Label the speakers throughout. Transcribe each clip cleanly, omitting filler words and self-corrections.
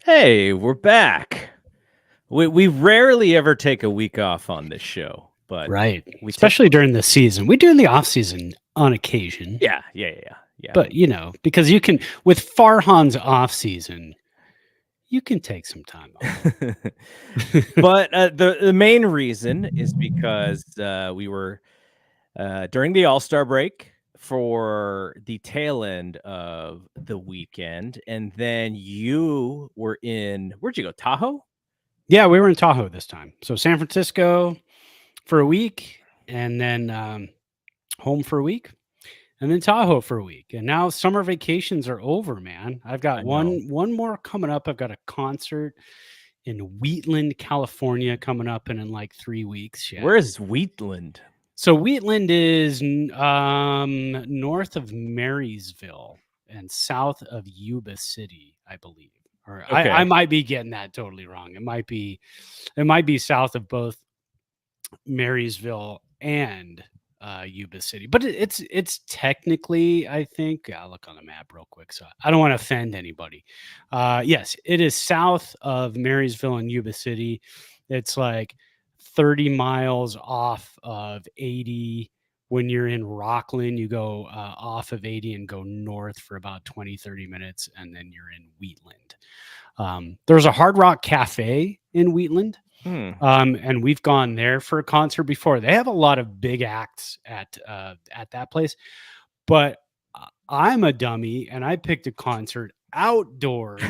Speaker 1: Hey, we're back. We rarely ever take a week off on this show, but
Speaker 2: Right.
Speaker 1: we took
Speaker 2: Especially during the season. We do in the off season on occasion.
Speaker 1: yeah.
Speaker 2: But because you can with Farhan's off season, you can take some time off.
Speaker 1: But the main reason is because we were during the All-Star break for the tail end of the weekend, and then you were in where'd you go? Tahoe?
Speaker 2: Yeah, we were in Tahoe this time. So San Francisco for a week and then home for a week and then Tahoe for a week. And now summer vacations are over, man. I've got
Speaker 1: I know.
Speaker 2: one more coming up. I've got a concert in Wheatland, California coming up in like 3 weeks. Yeah.
Speaker 1: Where is Wheatland?
Speaker 2: So Wheatland is north of Marysville and south of Yuba City, I believe. Or I
Speaker 1: Okay.
Speaker 2: might be getting that totally wrong. It might be south of both Marysville and Yuba City, but it's technically, I think. I'll look on the map real quick, so I don't want to offend anybody. Yes, it is south of Marysville and Yuba City. It's like 30 miles off of 80. When you're in Rockland, you go off of 80 and go north for about 20-30 minutes, and then you're in Wheatland. There's a Hard Rock Cafe in Wheatland. And we've gone there for a concert before. They have a lot of big acts at that place, but I'm a dummy and I picked a concert outdoors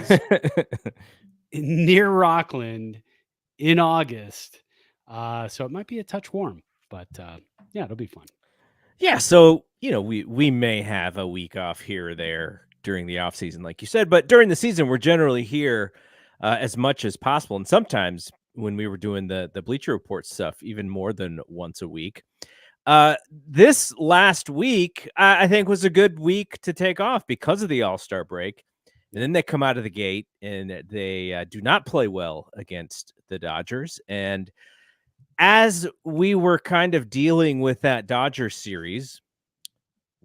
Speaker 2: near Rockland in August. So it might be a touch warm, but yeah, it'll be fun.
Speaker 1: Yeah, so we may have a week off here or there during the off season, like you said, but during the season we're generally here as much as possible, and sometimes when we were doing the Bleacher Report stuff, even more than once a week. This last week, I think, was a good week to take off because of the All-Star break, and then they come out of the gate and they do not play well against the Dodgers, and as we were kind of dealing with that Dodgers series,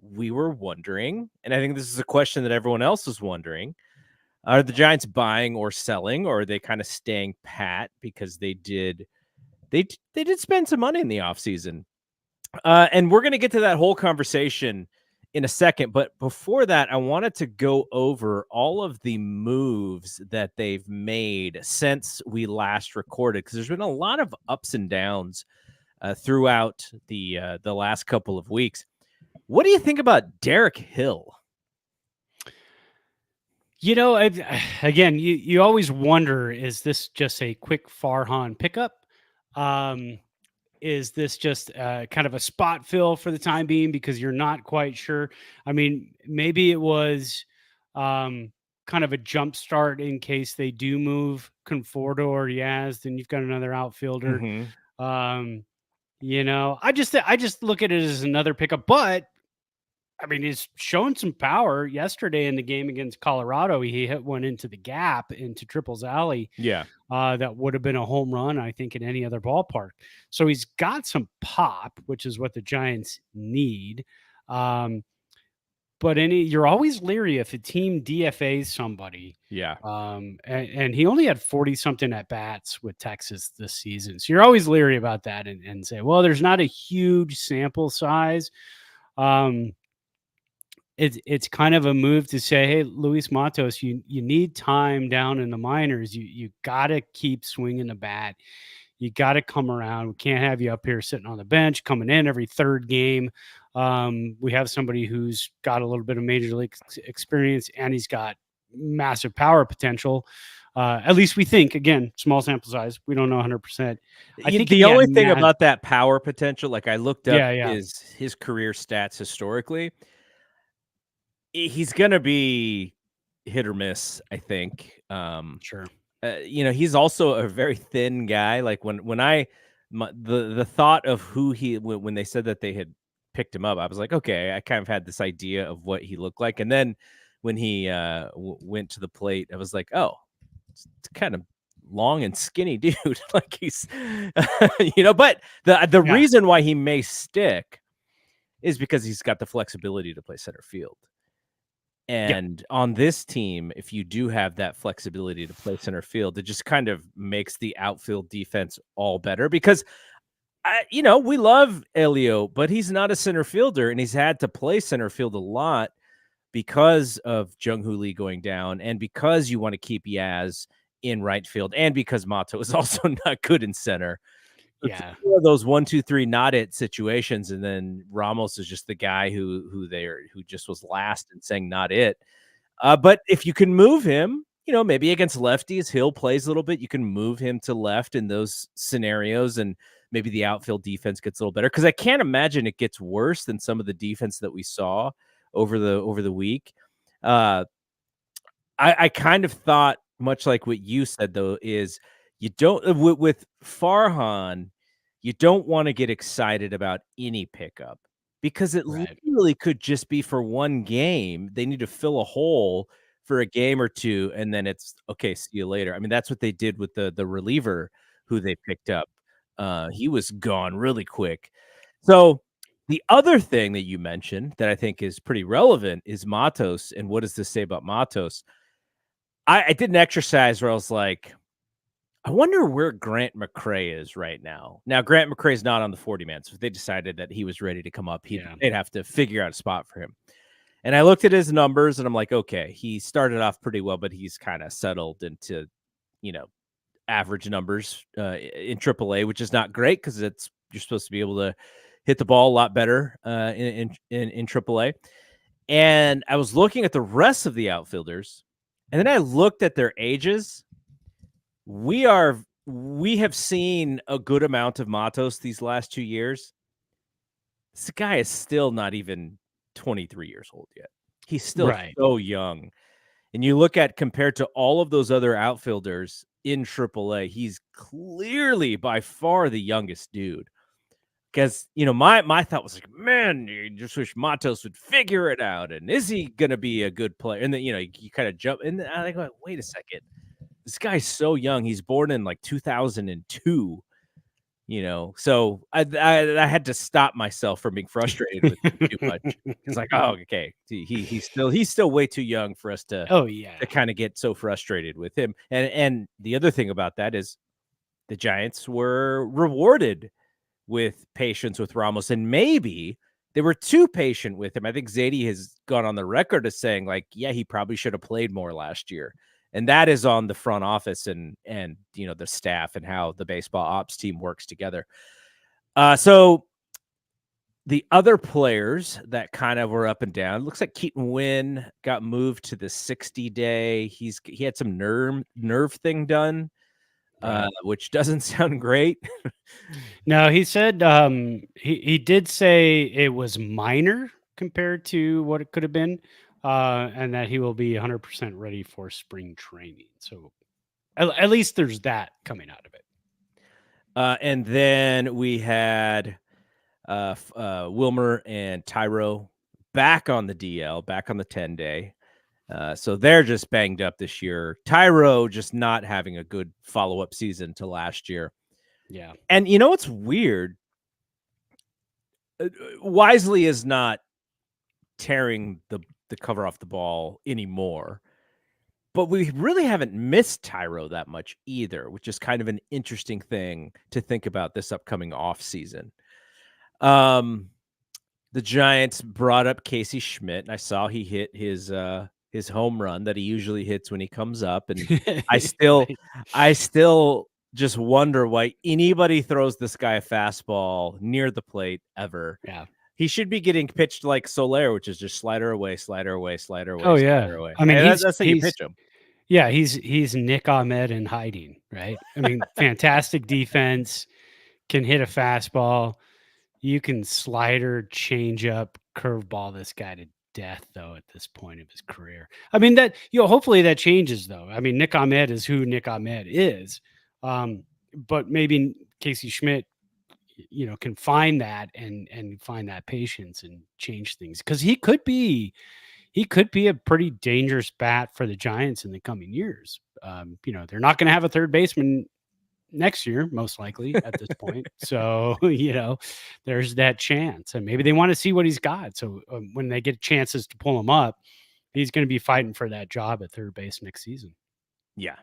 Speaker 1: we were wondering, and I think this is a question that everyone else is wondering, are the Giants buying or selling, or are they kind of staying pat because they did spend some money in the offseason? And we're going to get to that whole conversation in a second, but before that, I wanted to go over all of the moves that they've made since we last recorded, because there's been a lot of ups and downs throughout the last couple of weeks. What do you think about Derek Hill?
Speaker 2: Again, you always wonder, is this just a quick Farhan pickup? Is this just kind of a spot fill for the time being because you're not quite sure? I mean, maybe it was kind of a jump start in case they do move Conforto or Yaz, then you've got another outfielder. Um, I just look at it as another pickup, but I mean, he's shown some power yesterday in the game against Colorado. He hit one into the gap into Triple's alley.
Speaker 1: Yeah.
Speaker 2: That would have been a home run, I think, in any other ballpark. So he's got some pop, which is what the Giants need. But you're always leery if a team DFAs somebody.
Speaker 1: Yeah.
Speaker 2: And he only had 40 something at bats with Texas this season. So you're always leery about that and say, well, there's not a huge sample size. It's kind of a move to say, hey, Luis Matos, you need time down in the minors. You got to keep swinging the bat. You got to come around. We can't have you up here sitting on the bench, coming in every third game. We have somebody who's got a little bit of major league experience, and he's got massive power potential. At least we think. Again, small sample size. We don't know 100%. I think
Speaker 1: the only thing about that power potential, like I looked up his career stats historically, he's going to be hit or miss, I think.
Speaker 2: Sure.
Speaker 1: He's also a very thin guy. Like the thought of who when they said that they had picked him up, I was like, okay, I kind of had this idea of what he looked like. And then when he went to the plate, I was like, oh, it's kind of long and skinny dude. Like he's, but the reason why he may stick is because he's got the flexibility to play center field. And on this team, if you do have that flexibility to play center field, it just kind of makes the outfield defense all better because we love Elio, but he's not a center fielder, and he's had to play center field a lot because of Jung-Hoo Lee going down, and because you want to keep Yaz in right field, and because Mato is also not good in center. It's one of those 1, 2, 3 not it situations, and then Ramos is just the guy who just was last and saying not it. But if you can move him, maybe against lefties, Hill plays a little bit. You can move him to left in those scenarios, and maybe the outfield defense gets a little better. Because I can't imagine it gets worse than some of the defense that we saw over the week. I kind of thought, much like what you said, though, is you don't with Farhan, you don't want to get excited about any pickup because it literally could just be for one game. They need to fill a hole for a game or two, and then it's okay. See you later. I mean, that's what they did with the reliever who they picked up. He was gone really quick. So the other thing that you mentioned that I think is pretty relevant is Matos. And what does this say about Matos? I did an exercise where I was like, I wonder where Grant McCray is right now. Now, Grant McCray is not on the 40-man, so if they decided that he was ready to come up, they'd have to figure out a spot for him. And I looked at his numbers, and I'm like, okay, he started off pretty well, but he's kind of settled into, average numbers in AAA, which is not great because you're supposed to be able to hit the ball a lot better in AAA. And I was looking at the rest of the outfielders, and then I looked at their ages. We have seen a good amount of Matos these last 2 years. This guy is still not even 23 years old yet. He's still so young. And you look at compared to all of those other outfielders in AAA, he's clearly by far the youngest dude. Because, my thought was like, man, you just wish Matos would figure it out. And is he going to be a good player? And then, you kind of jump. And I go, wait a second. This guy's so young. He's born in like 2002, so I had to stop myself from being frustrated with him too much. It's like, oh, okay. He's still way too young for us to kind of get so frustrated with him. And the other thing about that is the Giants were rewarded with patience with Ramos, and maybe they were too patient with him. I think Zadie has gone on the record as saying, like, yeah, he probably should have played more last year. And that is on the front office and the staff and how the baseball ops team works together. So the other players that kind of were up and down, looks like Keaton Wynn got moved to the 60-day. He had some nerve thing done, which doesn't sound great.
Speaker 2: No, he said he did say it was minor compared to what it could have been. And that he will be 100% ready for spring training. So at least there's that coming out of it.
Speaker 1: And then we had Wilmer and Tyro back on the DL, back on the 10-day. So they're just banged up this year. Tyro just not having a good follow-up season to last year.
Speaker 2: Yeah.
Speaker 1: And what's weird? Wisely is not tearing the cover off the ball anymore, but we really haven't missed Tyro that much either, which is kind of an interesting thing to think about this upcoming off season. The Giants brought up Casey Schmidt, and I saw he hit his home run that he usually hits when he comes up, and I still just wonder why anybody throws this guy a fastball near the plate ever.
Speaker 2: Yeah.
Speaker 1: He should be getting pitched like Soler, which is just slider away, slider away, slider away.
Speaker 2: Oh yeah.
Speaker 1: Slider away.
Speaker 2: I mean,
Speaker 1: that's how you pitch him.
Speaker 2: Yeah, he's Nick Ahmed in hiding, right? I mean, fantastic defense, can hit a fastball. You can slider, change up, curveball this guy to death, though, at this point of his career. I mean, that hopefully that changes, though. I mean, Nick Ahmed is who Nick Ahmed is, but maybe Casey Schmidt, can find that and find that patience and change things, because he could be a pretty dangerous bat for the Giants in the coming years. They're not going to have a third baseman next year, most likely at this point. So, there's that chance, and maybe they want to see what he's got. So when they get chances to pull him up, he's going to be fighting for that job at third base next season.
Speaker 1: Yeah.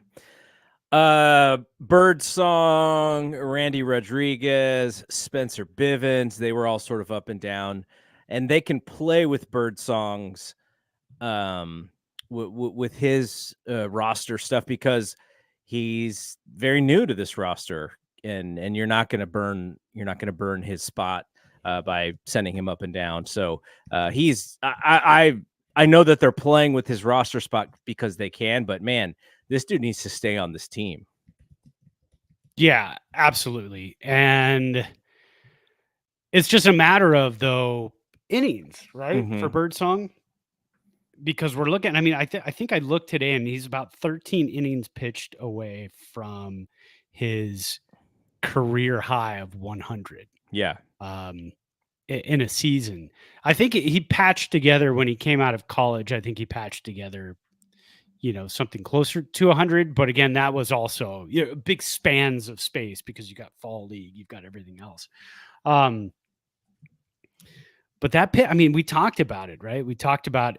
Speaker 1: Birdsong, Randy Rodriguez, Spencer Bivens, they were all sort of up and down, and they can play with Birdsong's with his roster stuff because he's very new to this roster, and you're not going to burn his spot by sending him up and down. So I know that they're playing with his roster spot because they can, but man, this dude needs to stay on this team.
Speaker 2: Yeah, absolutely. And it's just a matter of, though, innings, right?
Speaker 1: Mhm.
Speaker 2: For Birdsong. Because we're looking, I mean, I think I looked today and he's about 13 innings pitched away from his career high of 100.
Speaker 1: Yeah.
Speaker 2: In a season. I think he patched together when he came out of college. I think he patched together, something closer to 100. But again, that was also big spans of space because you got fall league, you've got everything else. But that pit, I mean, we talked about it, right? We talked about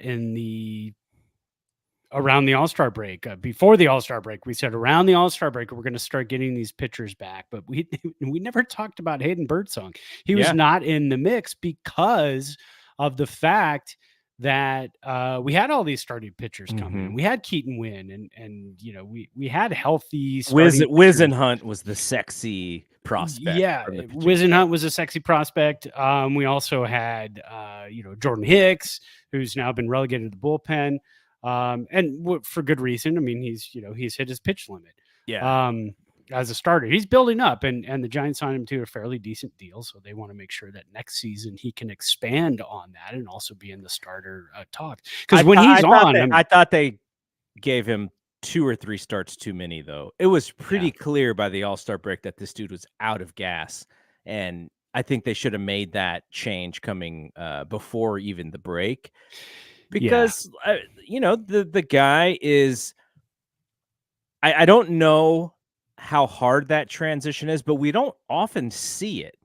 Speaker 2: around the All-Star break, before the All-Star break, we said around the All-Star break, we're going to start getting these pitchers back. But we never talked about Hayden Birdsong. He was not in the mix because of the fact that we had all these starting pitchers coming in. We had Keaton Wynn and we had healthy
Speaker 1: Wizenhunt was the sexy prospect.
Speaker 2: Yeah, Wizenhunt was a sexy prospect. We also had Jordan Hicks, who's now been relegated to the bullpen. And for good reason. I mean, he's hit his pitch limit.
Speaker 1: Yeah.
Speaker 2: As a starter, he's building up, and the Giants signed him to a fairly decent deal. So they want to make sure that next season he can expand on that and also be in the starter talk. Because when he's on,
Speaker 1: I thought they gave him 2 or 3 starts too many, though. It was pretty clear by the All-Star break that this dude was out of gas, and I think they should have made that change coming before even the break. Because the guy is, I don't know how hard that transition is, but we don't often see it.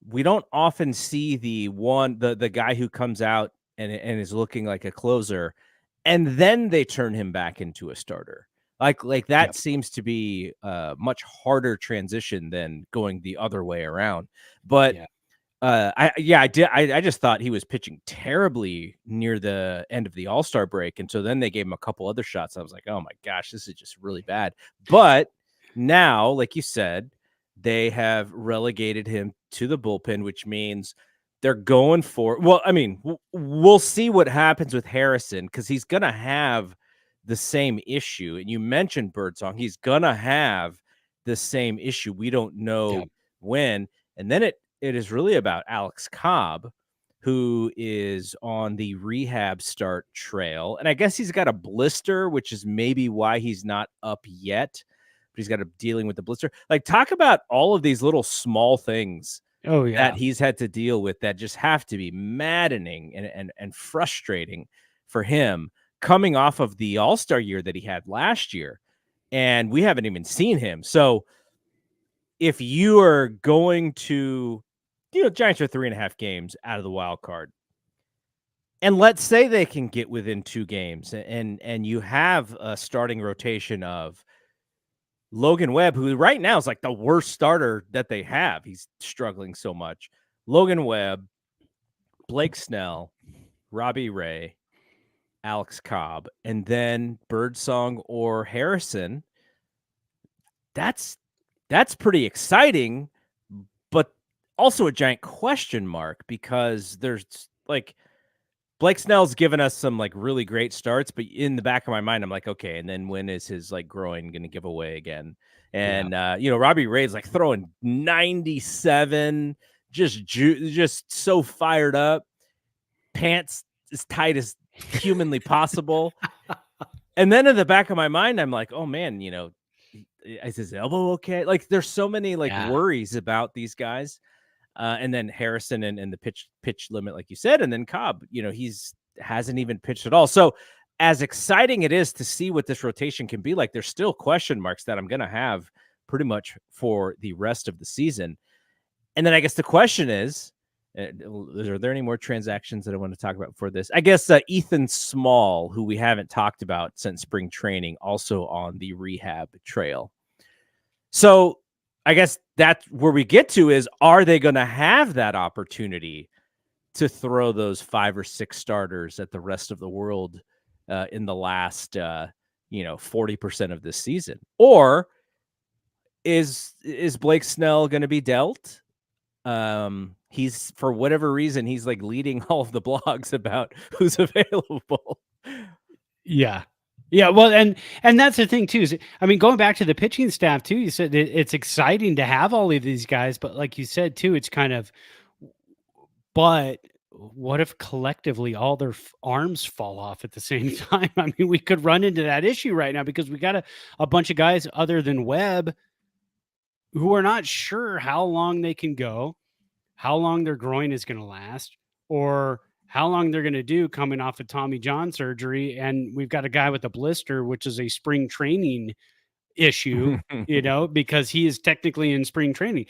Speaker 1: We don't often see the guy who comes out and is looking like a closer, and then they turn him back into a starter. Like that seems to be a much harder transition than going the other way around. But I did. I just thought he was pitching terribly near the end of the All-Star break. And so then they gave him a couple other shots. I was like, oh my gosh, this is just really bad. But now, like you said, they have relegated him to the bullpen, which means they're going for, well, I mean, we'll see what happens with Harrison because he's going to have the same issue. And you mentioned Birdsong. He's going to have the same issue. We don't know when. And then it is really about Alex Cobb, who is on the rehab start trail. And I guess he's got a blister, which is maybe why he's not up yet. But he's got to dealing with the blister. Like, talk about all of these little small things that he's had to deal with that just have to be maddening and frustrating for him coming off of the All-Star year that he had last year. And we haven't even seen him. So if you are going to, Giants are 3.5 games out of the wild card. And let's say they can get within 2 games and you have a starting rotation of Logan Webb, who right now is like the worst starter that they have. He's struggling so much. Logan Webb, Blake Snell, Robbie Ray, Alex Cobb, and then Birdsong or Harrison. That's pretty exciting, but also a giant question mark because there's like Blake Snell's given us some like really great starts, but in the back of my mind, I'm like, okay, and then when is his like groin going to give away again? And Robbie Ray's like throwing 97, just so fired up, pants as tight as humanly possible. And then in the back of my mind, I'm like, oh man, is his elbow okay? Like, there's so many worries about these guys. And then Harrison and the pitch limit, like you said, and then Cobb, he's hasn't even pitched at all. So as exciting it is to see what this rotation can be like, there's still question marks that I'm going to have pretty much for the rest of the season. And then I guess the question is, Are there any more transactions that I want to talk about for this? I guess Ethan Small, who we haven't talked about since spring training, also on the rehab trail. So I guess that's where we get to is, are they going to have that opportunity to throw those 5 or 6 starters at the rest of the world in the last, 40% of this season? Or is Blake Snell going to be dealt? He's, for whatever reason, he's like leading all of the blogs about who's available.
Speaker 2: Yeah. Yeah, well, and that's the thing too. Is, I mean, going back to the pitching staff too, you said it's exciting to have all of these guys, but like you said too, it's kind of, but what if collectively all their arms fall off at the same time? I mean, we could run into that issue right now because we got a bunch of guys other than Webb who are not sure how long they can go, how long their groin is going to last, or how long they're going to do coming off of Tommy John surgery. And we've got a guy with a blister, which is a spring training issue, because he is technically in spring training.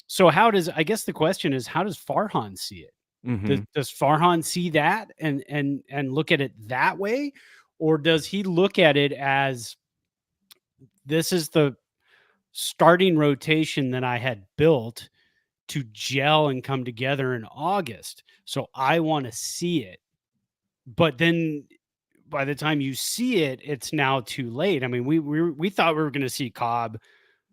Speaker 2: So I guess the question is, how does Farhan see it?
Speaker 1: Mm-hmm.
Speaker 2: Does Farhan see that and look at it that way? Or does he look at it as, this is the starting rotation that I had built to gel and come together in August. So I want to see it. But then by the time you see it, it's now too late. I mean, we thought we were going to see Cobb,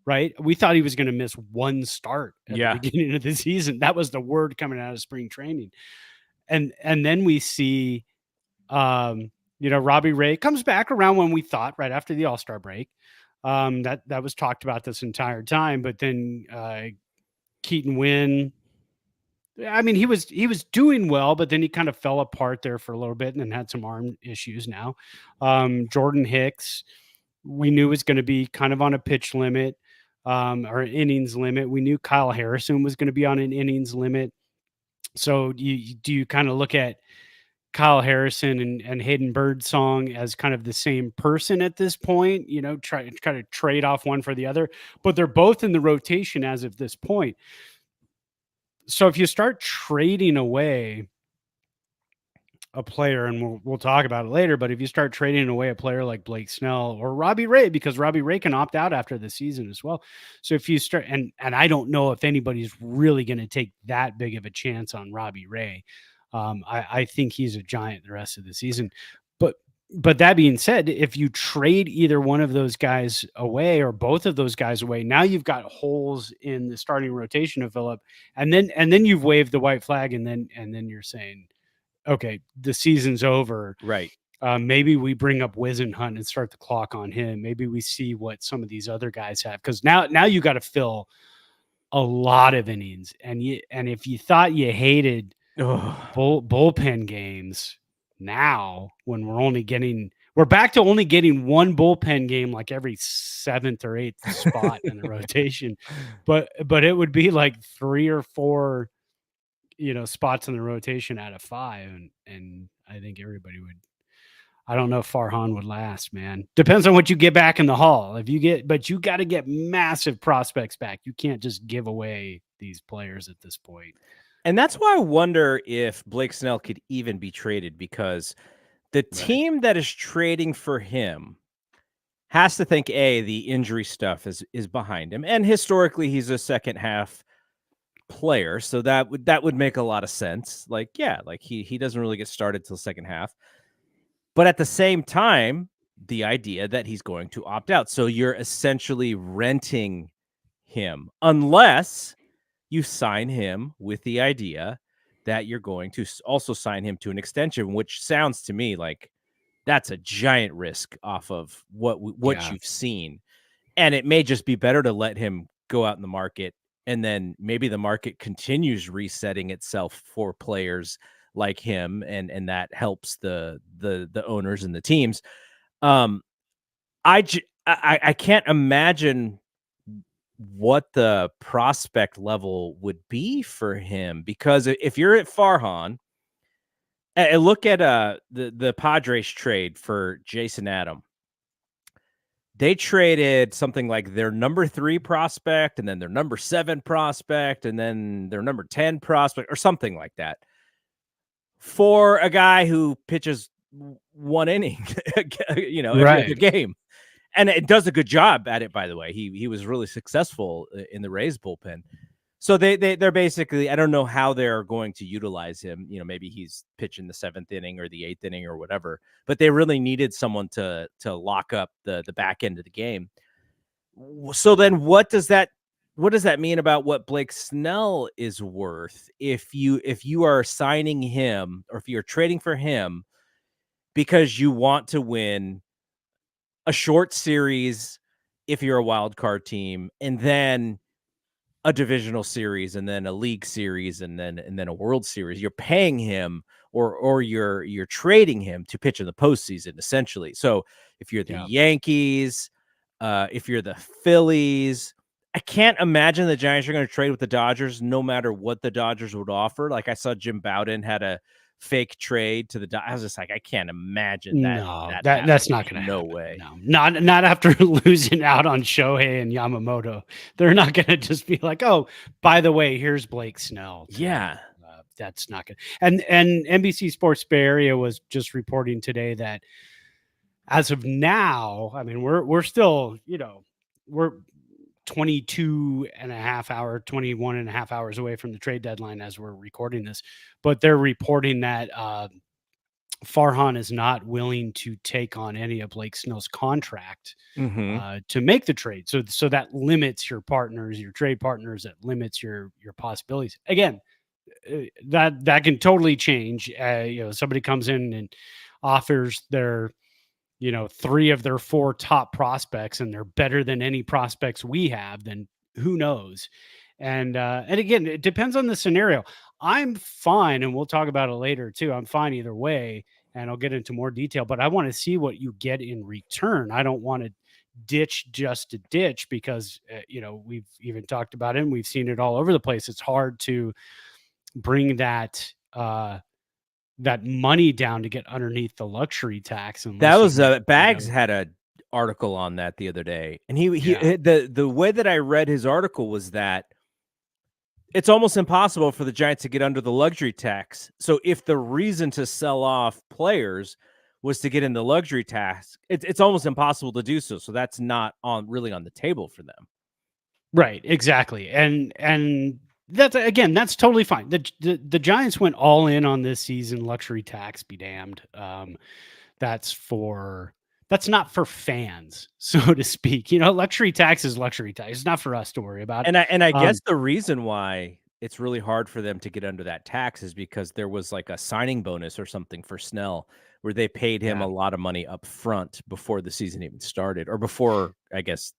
Speaker 2: right? We thought he was going to miss one start at the beginning of the season. That was the word coming out of spring training. And then we see Robbie Ray comes back around when we thought, right after the All-Star break. That was talked about this entire time, but then Keaton Wynn, I mean, he was doing well, but then he kind of fell apart there for a little bit and then had some arm issues now. Jordan Hicks, we knew was going to be kind of on a pitch limit, or an innings limit. We knew Kyle Harrison was going to be on an innings limit. So do you kind of look at Kyle Harrison and Hayden Birdsong as kind of the same person at this point, try to kind of trade off one for the other, but they're both in the rotation as of this point. So if you start trading away a player, and we'll talk about it later, but if you start trading away a player like Blake Snell or Robbie Ray, because Robbie Ray can opt out after the season as well. So if you start, and I don't know if anybody's really going to take that big of a chance on Robbie Ray. I think he's a giant the rest of the season. But that being said, if you trade either one of those guys away or both of those guys away, now you've got holes in the starting rotation of Phillip, and then you've waved the white flag, and then you're saying, okay, the season's over.
Speaker 1: Right.
Speaker 2: Maybe we bring up Wisenhunt and start the clock on him. Maybe we see what some of these other guys have, because now you got to fill a lot of innings, and if you thought you hated bullpen games, now when we're back to only getting one bullpen game like every 7th or 8th spot in the rotation, but it would be like 3 or 4 spots in the rotation out of 5, and I think everybody would. I don't know if Farhan would last, man. Depends on what you get back in the haul. But you got to get massive prospects back. You can't just give away these players at this point.
Speaker 1: And that's why I wonder if Blake Snell could even be traded, because the team that is trading for him has to think, the injury stuff is behind him. And historically, he's a second half player. So that would make a lot of sense. Like he doesn't really get started till second half. But at the same time, the idea that he's going to opt out. So you're essentially renting him, unless you sign him with the idea that you're going to also sign him to an extension, which sounds to me like that's a giant risk off of what you've seen. And it may just be better to let him go out in the market, and then maybe the market continues resetting itself for players like him, and that helps the owners and the teams. I can't imagine what the prospect level would be for him, because if you're at Farhan, look at the Padres trade for Jason Adam. they traded something like their number 3 prospect and then their number 7 prospect and then their number 10 prospect or something like that for a guy who pitches one inning, every other game. And it does a good job at it, by the way. He was really successful in the Rays bullpen. So they're basically, I don't know how they're going to utilize him. Maybe he's pitching the 7th inning or the 8th inning or whatever, but they really needed someone to lock up the back end of the game. So then what does that mean about what Blake Snell is worth if you are signing him or if you're trading for him because you want to win a short series if you're a wild card team and then a divisional series and then a league series and then a World Series? You're paying him or you're trading him to pitch in the postseason, essentially. So if you're the Yankees, if you're the Phillies, I can't imagine the Giants are going to trade with the Dodgers no matter what the Dodgers would offer. Like I saw Jim Bowden had a fake trade to the Dodgers. I was just like, I can't imagine that.
Speaker 2: No, that's not going to happen.
Speaker 1: No way.
Speaker 2: No, not after losing out on Shohei and Yamamoto. They're not going to just be like, oh, by the way, here's Blake Snell.
Speaker 1: Yeah.
Speaker 2: That's not good. And NBC Sports Bay Area was just reporting today that as of now, I mean, we're still, we're 21 and a half hours away from the trade deadline as we're recording this, but they're reporting that Farhan is not willing to take on any of Blake Snell's contract to make the trade. So that limits your partners, your trade partners, that limits your possibilities. Again, that can totally change. Somebody comes in and offers their 3 of their 4 top prospects and they're better than any prospects we have, then who knows? And again, it depends on the scenario. I'm fine, and we'll talk about it later too. I'm fine either way, and I'll get into more detail, but I want to see what you get in return. I don't want to ditch just to ditch because, we've even talked about it and we've seen it all over the place. It's hard to bring that money down to get underneath the luxury tax. And
Speaker 1: that was Bags had a article on that the other day, and the way that I read his article was that it's almost impossible for the Giants to get under the luxury tax. So if the reason to sell off players was to get in the luxury tax, it's almost impossible to do so. So that's not really on the table for them.
Speaker 2: Right, exactly. And that's totally fine. The Giants went all in on this season. Luxury tax be damned. That's not for fans, so to speak. Luxury tax is luxury tax. It's not for us to worry about.
Speaker 1: And I guess the reason why it's really hard for them to get under that tax is because there was like a signing bonus or something for Snell where they paid him a lot of money up front before the season even started, or before, I guess,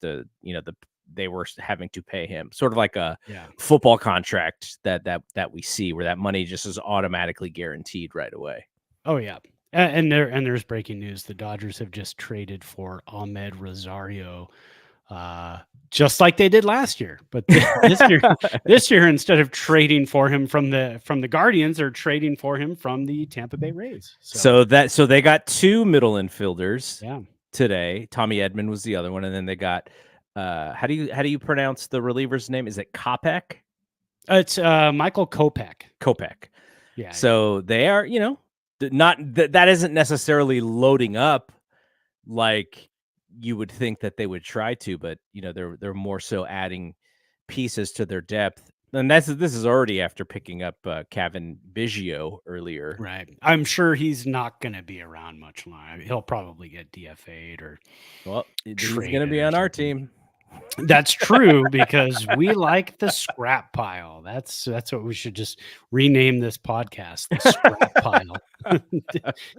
Speaker 1: they were having to pay him, sort of like a football contract that we see where that money just is automatically guaranteed right away.
Speaker 2: Oh yeah. And there's breaking news. The Dodgers have just traded for Ahmed Rosario, just like they did last year. But this year, instead of trading for him from the Guardians, they're trading for him from the Tampa Bay Rays.
Speaker 1: So they got 2 middle infielders today. Tommy Edman was the other one, and then they got how do you pronounce the reliever's name? Is it Kopech?
Speaker 2: It's Michael Kopech.
Speaker 1: Yeah. So they are, not that isn't necessarily loading up like you would think that they would try to, but they're more so adding pieces to their depth. And this is already after picking up Kevin Biggio earlier.
Speaker 2: Right. I'm sure he's not going to be around much longer. He'll probably get DFA'd or
Speaker 1: he's going to be on our team.
Speaker 2: That's true, because we like the scrap pile. That's what we should just rename this podcast, the scrap pile,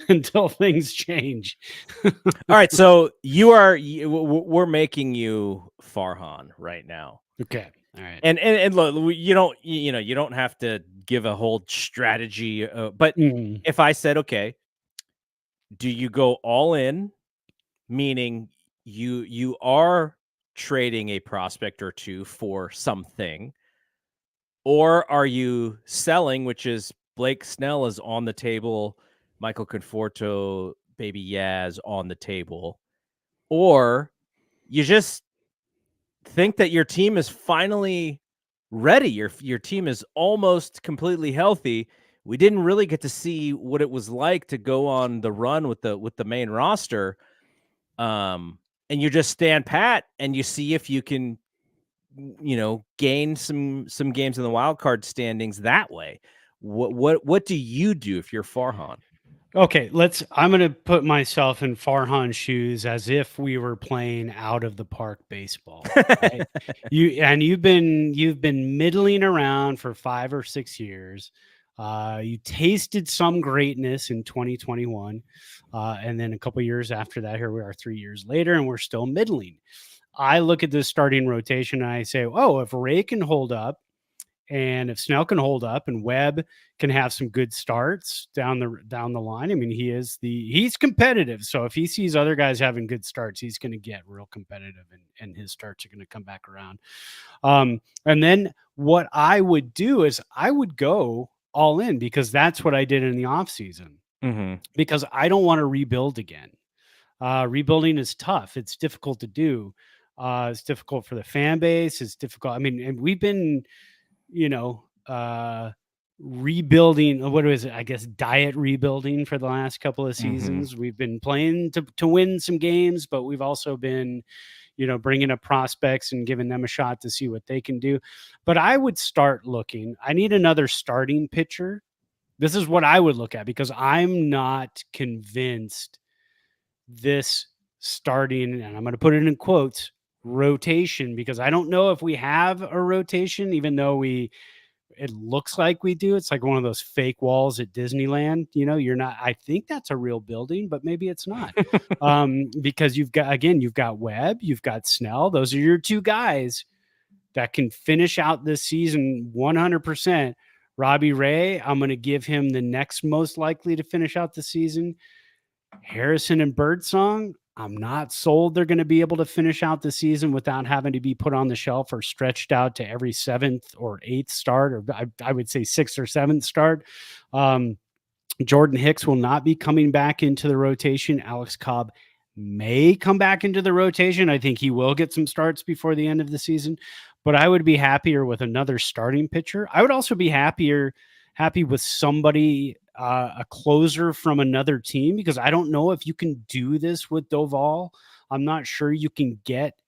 Speaker 2: until things change.
Speaker 1: All right, so we're making you Farhan right now.
Speaker 2: Okay. All right.
Speaker 1: And look, you don't have to give a whole strategy, but if I said, okay, do you go all in, meaning you are trading a prospect or 2 for something, or are you selling, which is Blake Snell is on the table, Michael Conforto, Baby Yaz on the table, or you just think that your team is finally ready. Your team is almost completely healthy. We didn't really get to see what it was like to go on the run with the main roster. And you just stand pat and you see if you can, gain some games in the wild card standings that way. What do you do if you're Farhan?
Speaker 2: Okay, I'm going to put myself in Farhan's shoes as if we were playing out of the park baseball. Right? You've been middling around for 5 or 6 years. You tasted some greatness in 2021, and then a couple years after that, here we are 3 years later, and we're still middling. I look at this starting rotation and I say, oh, if Ray can hold up, and if Snell can hold up and Webb can have some good starts down the line, I mean, he's competitive. So if he sees other guys having good starts, he's going to get real competitive, and his starts are going to come back around. And then what I would do is I would go all in, because that's what I did in the offseason, because I don't want to rebuild again. Rebuilding is tough. It's difficult to do. It's difficult for the fan base. It's difficult. I mean, and we've been, rebuilding, what is it? I guess diet rebuilding for the last couple of seasons. We've been playing to win some games, but we've also been, bringing up prospects and giving them a shot to see what they can do. But I would start looking. I need another starting pitcher. This is what I would look at, because I'm not convinced this starting, and I'm going to put it in quotes, rotation, because I don't know if we have a rotation, even though it looks like we do. It's like one of those fake walls at Disneyland. You're not, I think that's a real building, but maybe it's not. Because you've got Webb, you've got Snell. Those are your two guys that can finish out this season 100%. Robbie Ray, I'm going to give him the next most likely to finish out the season. Harrison and Birdsong, I'm not sold they're going to be able to finish out the season without having to be put on the shelf or stretched out to every 7th or 8th start, or I would say 6th or 7th start. Jordan Hicks will not be coming back into the rotation. Alex Cobb may come back into the rotation. I think he will get some starts before the end of the season, but I would be happier with another starting pitcher. I would also be happy with somebody, a closer from another team, because I don't know if you can do this with Doval. I'm not sure you can get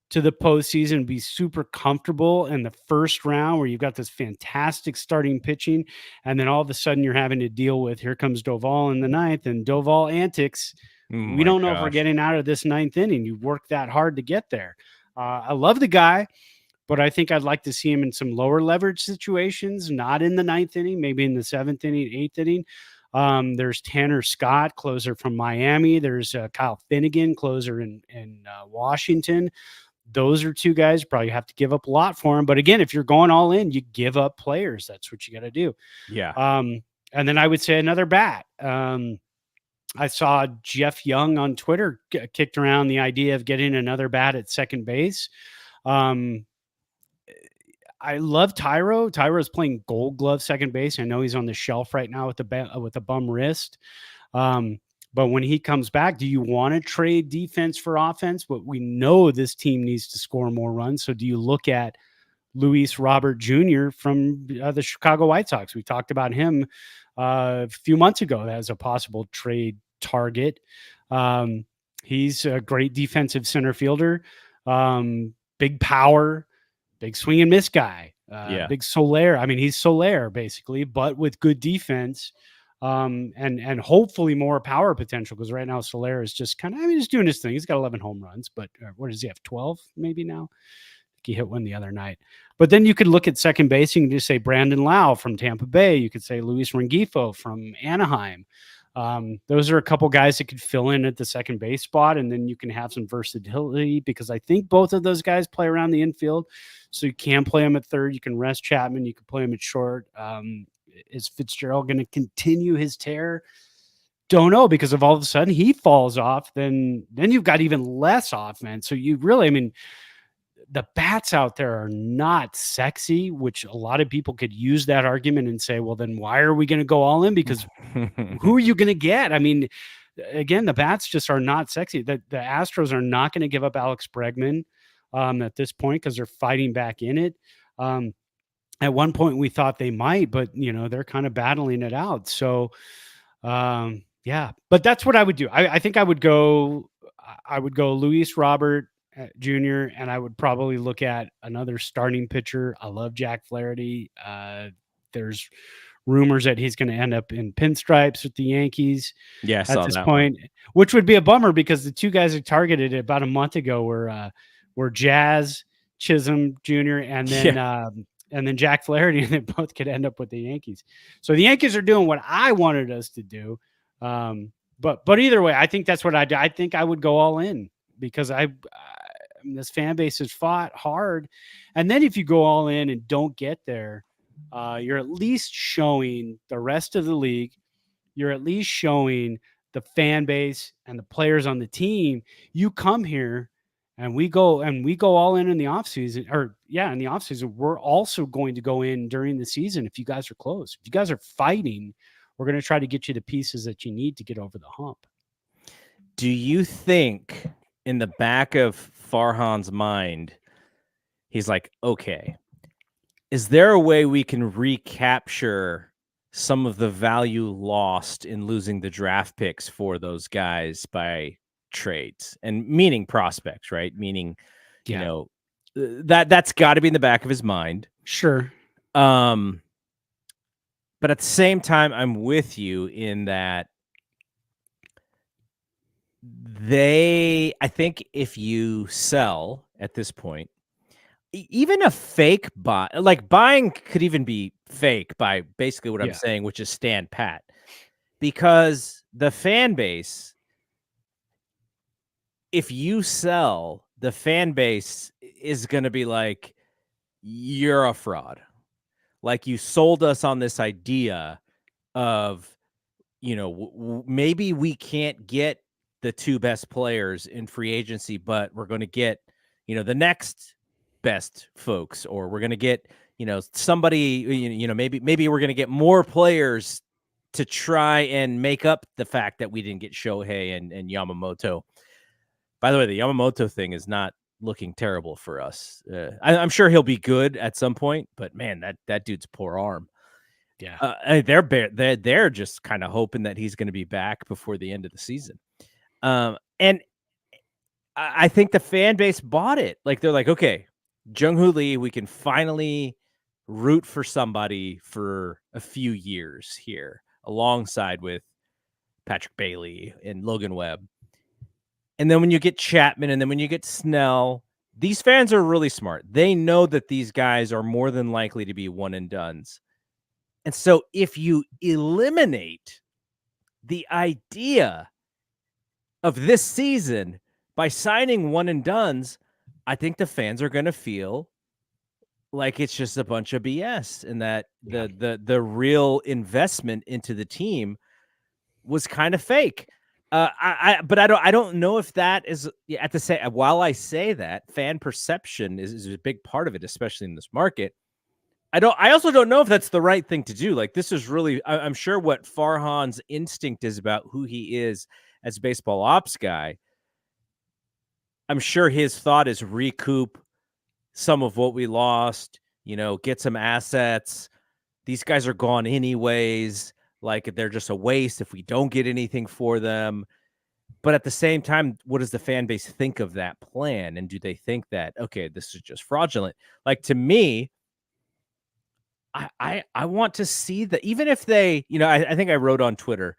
Speaker 2: to the postseason and be super comfortable in the first round where you've got this fantastic starting pitching, and then all of a sudden you're having to deal with, here comes Doval in the 9th and Doval antics. We don't know if we're getting out of this 9th inning. You worked that hard to get there. I love the guy, but I think I'd like to see him in some lower leverage situations, not in the 9th inning, maybe in the 7th inning, 8th inning. There's Tanner Scott, closer from Miami. There's Kyle Finnegan, closer in Washington. Those are two guys, probably have to give up a lot for them. But again, if you're going all in, you give up players. That's what you got to do.
Speaker 1: Yeah.
Speaker 2: And then I would say another bat. I saw Jeff Young on Twitter kicked around the idea of getting another bat at second base. I love Tyro. Tyro's playing Gold Glove second base. I know he's on the shelf right now with a bum wrist. But when he comes back, do you want to trade defense for offense? But we know this team needs to score more runs. So do you look at Luis Robert Jr. from the Chicago White Sox? We talked about him a few months ago as a possible trade target. He's a great defensive center fielder, big power, big swing and miss guy, big Soler. I mean, he's Soler basically, but with good defense, and hopefully more power potential, because right now Soler is just he's doing his thing. He's got 11 home runs, but what does he have? 12 maybe now? He hit one the other night. But then you could look at second base. You can just say Brandon Lau from Tampa Bay. You could say Luis Rengifo from Anaheim. Those are a couple guys that could fill in at the second base spot, and then you can have some versatility, because I think both of those guys play around the infield, so you can play them at third. You can rest Chapman. You can play him at short. Is Fitzgerald going to continue his tear? Don't know, because if all of a sudden he falls off, then you've got even less offense. So you really, I mean, the bats out there are not sexy, which a lot of people could use that argument and say, well, then why are we going to go all in? Because who are you going to get? I mean, again, the bats just are not sexy. The Astros are not going to give up Alex Bregman at this point because they're fighting back in it. At one point we thought they might, but they're kind of battling it out. So yeah, but that's what I would do. I think I would go Luis Robert Jr. and I would probably look at another starting pitcher. I love Jack Flaherty. There's rumors that he's going to end up in pinstripes with the Yankees at this point, which would be a bummer because the two guys who targeted it about a month ago were Jazz Chisholm Jr. and then Jack Flaherty, and they both could end up with the Yankees. So the Yankees are doing what I wanted us to do. But either way, I think that's what I do. I think I would go all in because this fan base has fought hard. And then if you go all in and don't get there, you're at least showing the rest of the league. You're at least showing the fan base and the players on the team. You come here and we go all in the offseason, in the offseason. We're also going to go in during the season if you guys are close. If you guys are fighting, we're going to try to get you the pieces that you need to get over the hump.
Speaker 1: Do you think in the back of Farhan's mind, he's like, okay, is there a way we can recapture some of the value lost in losing the draft picks for those guys by trades, and meaning prospects, right? Meaning, that's got to be in the back of his mind.
Speaker 2: Sure.
Speaker 1: But at the same time, I'm with you in that I think if you sell at this point, even a fake buy, like buying could even be fake by basically what I'm saying, which is stand pat, because the fan base, if you sell, the fan base is going to be like, you're a fraud. Like you sold us on this idea of, maybe we can't get the two best players in free agency, but we're going to get, the next best folks, or we're going to get, somebody, maybe we're going to get more players to try and make up the fact that we didn't get Shohei and Yamamoto. By the way, the Yamamoto thing is not looking terrible for us. I'm sure he'll be good at some point, but man, that dude's poor arm.
Speaker 2: Yeah.
Speaker 1: They're just kind of hoping that he's going to be back before the end of the season. And I think the fan base bought it. Like they're like, okay, Jung-Hoo Lee, we can finally root for somebody for a few years here, alongside with Patrick Bailey and Logan Webb. And then when you get Chapman, and then when you get Snell, these fans are really smart. They know that these guys are more than likely to be one and dones. And so if you eliminate the idea of this season by signing one and dones, I think the fans are going to feel like it's just a bunch of BS, and that the real investment into the team was kind of fake. But I don't know if that is at the same. While I say that, fan perception is a big part of it, especially in this market. I also don't know if that's the right thing to do. Like, this is really, I'm sure what Farhan's instinct is about who he is as a baseball ops guy. I'm sure his thought is recoup some of what we lost, get some assets. These guys are gone anyways. Like, they're just a waste if we don't get anything for them. But at the same time, what does the fan base think of that plan? And do they think that, okay, this is just fraudulent? Like, to me, I want to see that, even if they, I think I wrote on Twitter,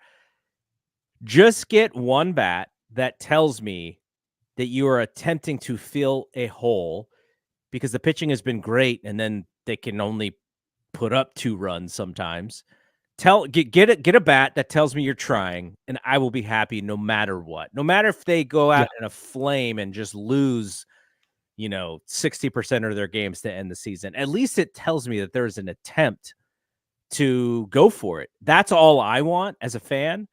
Speaker 1: just get one bat that tells me that you are attempting to fill a hole because the pitching has been great and then they can only put up 2 runs sometimes. Get a bat that tells me you're trying, and I will be happy no matter what. No matter if they go out in a flame and just lose, 60% of their games to end the season. At least it tells me that there's an attempt to go for it. That's all I want as a fan.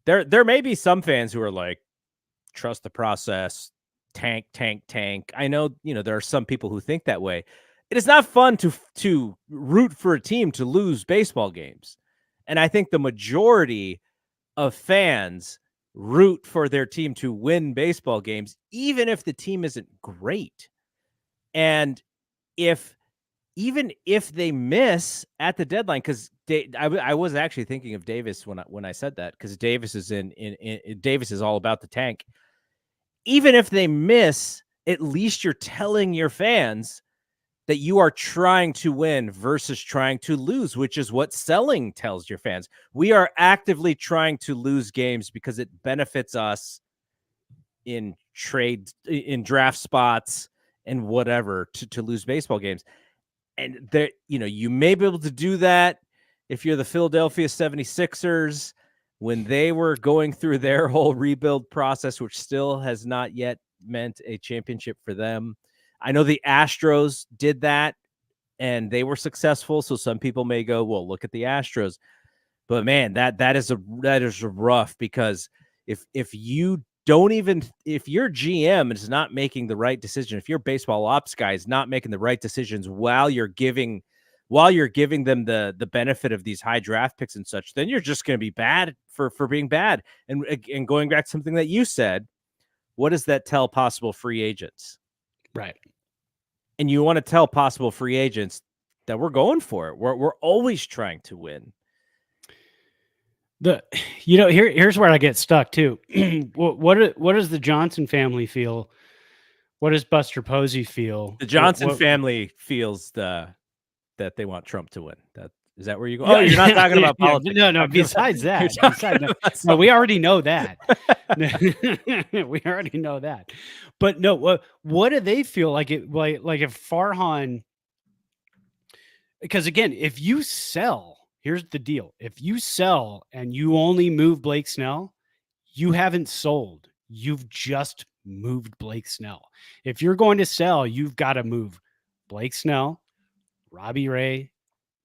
Speaker 1: There may be some fans who are like, trust the process, tank. I know, there are some people who think that way. It is not fun to root for a team to lose baseball games. And I think the majority of fans root for their team to win baseball games, even if the team isn't great. And even if they miss at the deadline, because I was actually thinking of Davis when I said that, because Davis is Davis is all about the tank. Even if they miss, at least you're telling your fans that you are trying to win versus trying to lose, which is what selling tells your fans. We are actively trying to lose games because it benefits us in trades, in draft spots, and whatever to lose baseball games. And there, you may be able to do that if you're the Philadelphia 76ers when they were going through their whole rebuild process, which still has not yet meant a championship for them. I know the Astros did that and they were successful. So some people may go, well, look at the Astros. But man, that is rough, because if you don't even, if your GM is not making the right decision, if your baseball ops guy is not making the right decisions while you're giving them the benefit of these high draft picks and such, then you're just going to be bad for being bad. And going back to something that you said, what does that tell possible free agents?
Speaker 2: Right.
Speaker 1: And you want to tell possible free agents that we're going for it. We're always trying to win.
Speaker 2: Here's where I get stuck too. What does the Johnson family feel? What does Buster Posey feel?
Speaker 1: The Johnson family feels that they want Trump to win. Is that where you go? Oh, you're not talking about politics.
Speaker 2: No. Besides that, no, we already know that. We already know that. But no, what do they feel like? If Farhan? Because again, if you sell. Here's the deal. If you sell and you only move Blake Snell, you haven't sold. You've just moved Blake Snell. If you're going to sell, you've got to move Blake Snell, Robbie Ray,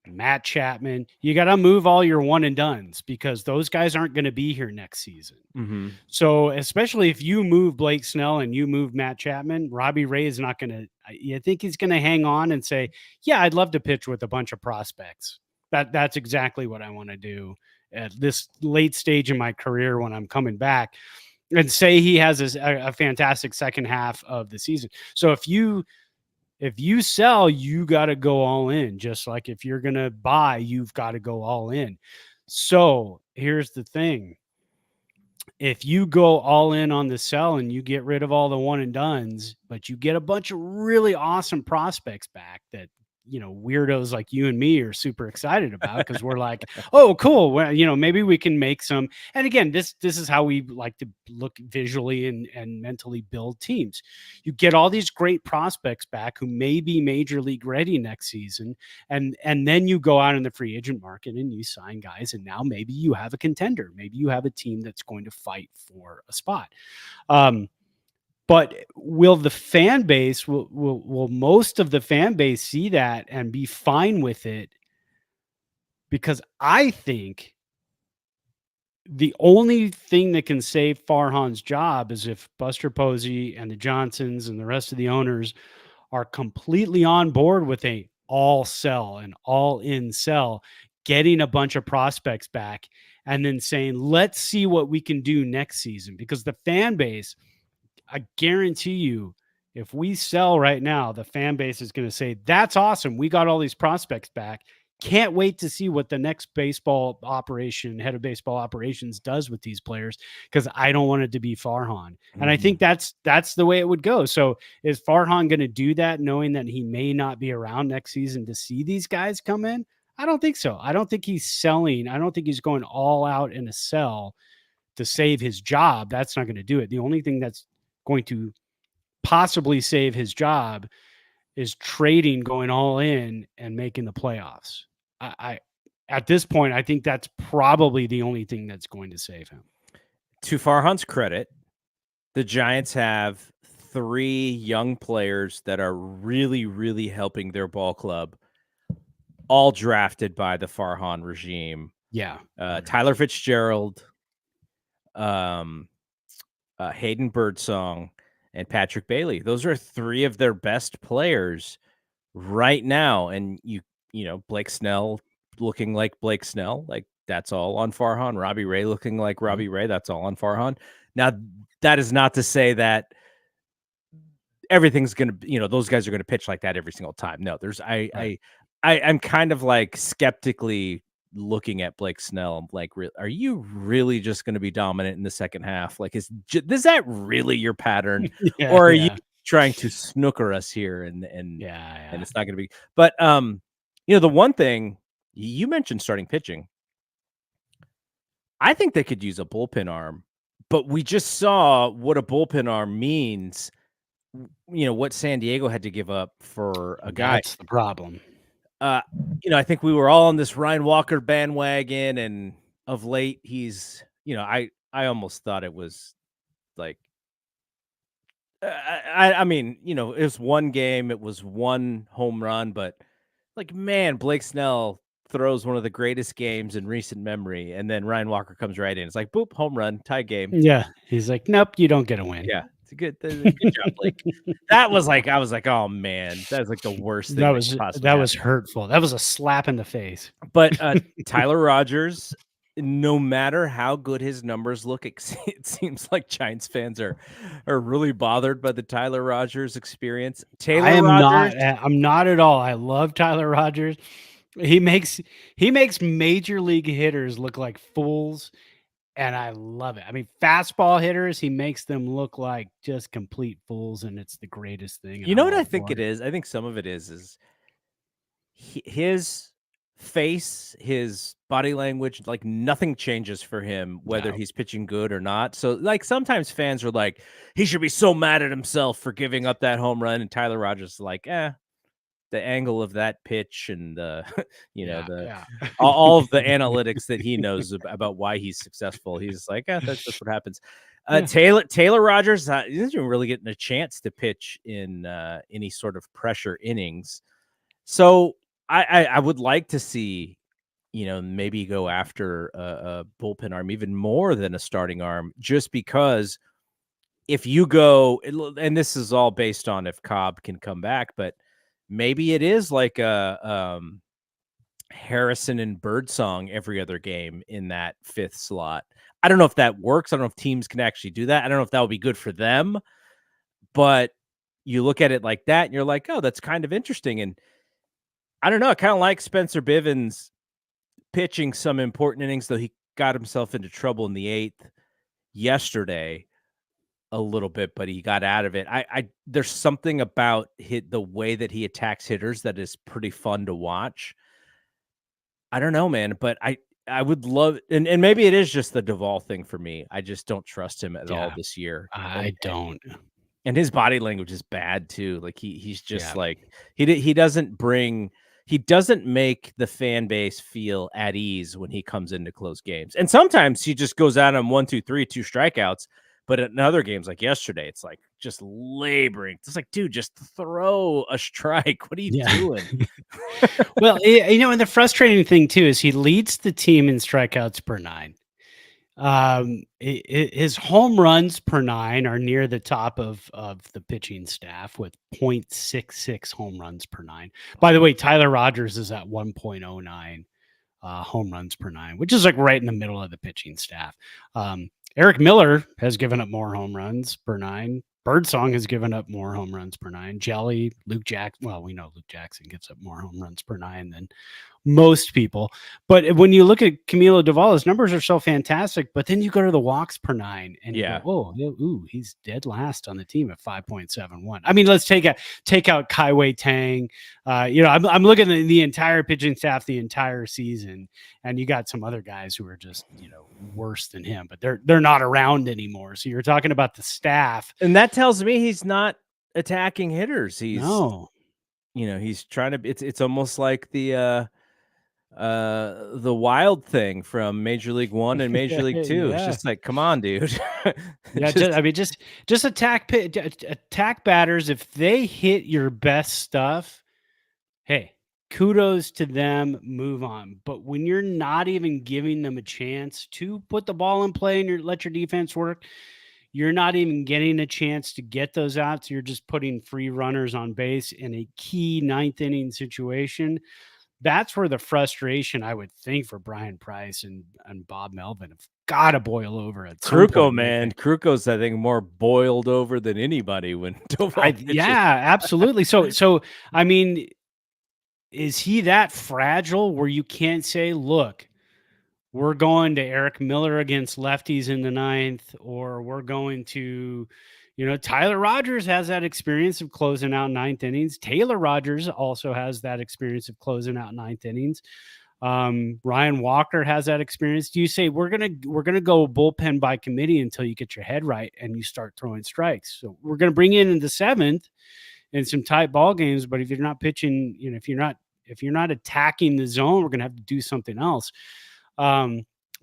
Speaker 2: Matt Chapman. You got to move all your one and dones, because those guys aren't going to be here next season.
Speaker 1: Mm-hmm.
Speaker 2: So especially if you move Blake Snell and you move Matt Chapman, Robbie Ray is not going to, you think he's going to hang on and say, yeah, I'd love to pitch with a bunch of prospects. That's exactly what I want to do at this late stage in my career when I'm coming back, and say he has a fantastic second half of the season. So if you sell, you got to go all in. Just like if you're going to buy, you've got to go all in. So here's the thing. If you go all in on the sell and you get rid of all the one and dones, but you get a bunch of really awesome prospects back that, weirdos like you and me are super excited about, because we're like, oh, cool. Well, maybe we can make some. And again, this is how we like to look visually and mentally build teams. You get all these great prospects back who may be major league ready next season. And then you go out in the free agent market and you sign guys. And now maybe you have a contender. Maybe you have a team that's going to fight for a spot. But will the fan base, will most of the fan base see that and be fine with it? Because I think the only thing that can save Farhan's job is if Buster Posey and the Johnsons and the rest of the owners are completely on board with a all sell and all in sell, getting a bunch of prospects back, and then saying, let's see what we can do next season. Because the fan base, I guarantee you, if we sell right now, the fan base is going to say, that's awesome. We got all these prospects back. Can't wait to see what the next baseball operation, head of baseball operations, does with these players, because I don't want it to be Farhan. Mm-hmm. And I think that's the way it would go. So is Farhan going to do that, knowing that he may not be around next season to see these guys come in? I don't think so. I don't think he's selling. I don't think he's going all out in a sell to save his job. That's not going to do it. The only thing that's going to possibly save his job is trading, going all in and making the playoffs. I at this point, I think that's probably the only thing that's going to save him.
Speaker 1: To Farhan's credit, the Giants have 3 young players that are really, really helping their ball club, all drafted by the Farhan regime.
Speaker 2: Yeah.
Speaker 1: Tyler Fitzgerald, Hayden Birdsong, and Patrick Bailey. Those are 3 of their best players right now. And you know, Blake Snell looking like Blake Snell, like that's all on Farhan. Robbie Ray looking like Robbie Ray, that's all on Farhan. Now, that is not to say that everything's gonna, those guys are gonna pitch like that every single time. No, I'm kind of like skeptically looking at Blake Snell. I'm like, are you really just gonna be dominant in the second half? Like, is that really your pattern,
Speaker 2: Yeah,
Speaker 1: or are you
Speaker 2: yeah.
Speaker 1: trying to snooker us here? And
Speaker 2: Yeah.
Speaker 1: it's not gonna be. But the one thing you mentioned, starting pitching, I think they could use a bullpen arm, but we just saw what a bullpen arm means. What San Diego had to give up for a guy.
Speaker 2: That's the problem.
Speaker 1: I think we were all on this Ryan Walker bandwagon, and of late he's, I almost thought it was like, I mean, it was one game, it was one home run, but like, man, Blake Snell throws one of the greatest games in recent memory, and then Ryan Walker comes right in. It's like, boop, home run, tie game.
Speaker 2: Yeah. He's like, nope, you don't get a win.
Speaker 1: Yeah, it's a good job, Blake. That was like, I was like, oh man, that's like the worst thing
Speaker 2: That was hurtful. That was a slap in the face.
Speaker 1: But Tyler Rogers, no matter how good his numbers look, it seems like Giants fans are really bothered by the Tyler Rogers experience.
Speaker 2: I'm not at all. I love Tyler Rogers. He makes major league hitters look like fools, and I love it. I mean, fastball hitters, he makes them look like just complete fools, and it's the greatest thing.
Speaker 1: You know what I think it is? I think some of it is his face, his body language, like nothing changes for him, whether he's pitching good or not. So like sometimes fans are like, he should be so mad at himself for giving up that home run. And Tyler Rogers is like, the angle of that pitch and the, all of the analytics that he knows about why he's successful. He's like, that's just what happens. Taylor Rogers isn't really getting a chance to pitch in any sort of pressure innings. So I would like to see, maybe go after a bullpen arm even more than a starting arm, just because if you go, and this is all based on if Cobb can come back, but maybe it is like a Harrison and Birdsong every other game in that fifth slot. I don't know if that works. I don't know if teams can actually do that. I don't know if that would be good for them, but you look at it like that and you're like, oh, that's kind of interesting. And I don't know. I kind of like Spencer Bivens pitching some important innings, though he got himself into trouble in the eighth yesterday a little bit, but he got out of it. There's something about the way that he attacks hitters that is pretty fun to watch. I don't know, man, but I would love, and maybe it is just the Duvall thing for me. I just don't trust him at all this year.
Speaker 2: I don't.
Speaker 1: And his body language is bad too. Like he's just like, he doesn't make the fan base feel at ease when he comes into close games. And sometimes he just goes out on 1-2-3, 2 strikeouts. But in other games like yesterday, it's like just laboring. It's like, dude, just throw a strike. What are you doing?
Speaker 2: Well, and the frustrating thing too is he leads the team in strikeouts per 9. His home runs per 9 are near the top of the pitching staff with 0.66 home runs per 9. By the way, Tyler Rogers is at 1.09 home runs per 9, which is like right in the middle of the pitching staff. Eric Miller has given up more home runs per 9. Birdsong has given up more home runs per 9. Jelly, Luke Jackson. Well, we know Luke Jackson gives up more home runs per 9 than most people. But when you look at Camilo Duvall, his numbers are so fantastic. But then you go to the walks per 9 and you go, he's dead last on the team at 5.71. I mean, let's take out Kaiwei Tang. I'm looking at the entire pitching staff the entire season, and you got some other guys who are just worse than him, but they're not around anymore. So you're talking about the staff,
Speaker 1: and that tells me he's not attacking hitters. He's he's trying to. It's almost like the Wild thing from Major League 1 and Major League 2. It's just like, come on, dude.
Speaker 2: just attack batters. If they hit your best stuff, hey, kudos to them, move on. But when you're not even giving them a chance to put the ball in play and let your defense work, you're not even getting a chance to get those outs. You're just putting free runners on base in a key 9th inning situation. that's where the frustration, I would think, for Brian Price and Bob Melvin have got to boil over at some
Speaker 1: Kruko,
Speaker 2: point.
Speaker 1: man, Kruko's I think more boiled over than anybody when Doval pitches.
Speaker 2: Yeah, absolutely. So I mean, is he that fragile where you can't say, look, we're going to Eric Miller against lefties in the ninth, or we're going to, Tyler Rogers has that experience of closing out ninth innings. Taylor Rogers also has that experience of closing out ninth innings. Ryan Walker has that experience. Do you say we're gonna go bullpen by committee until you get your head right and you start throwing strikes? So we're gonna bring in the seventh in some tight ball games, but if you're not pitching, if you're not attacking the zone, we're gonna have to do something else.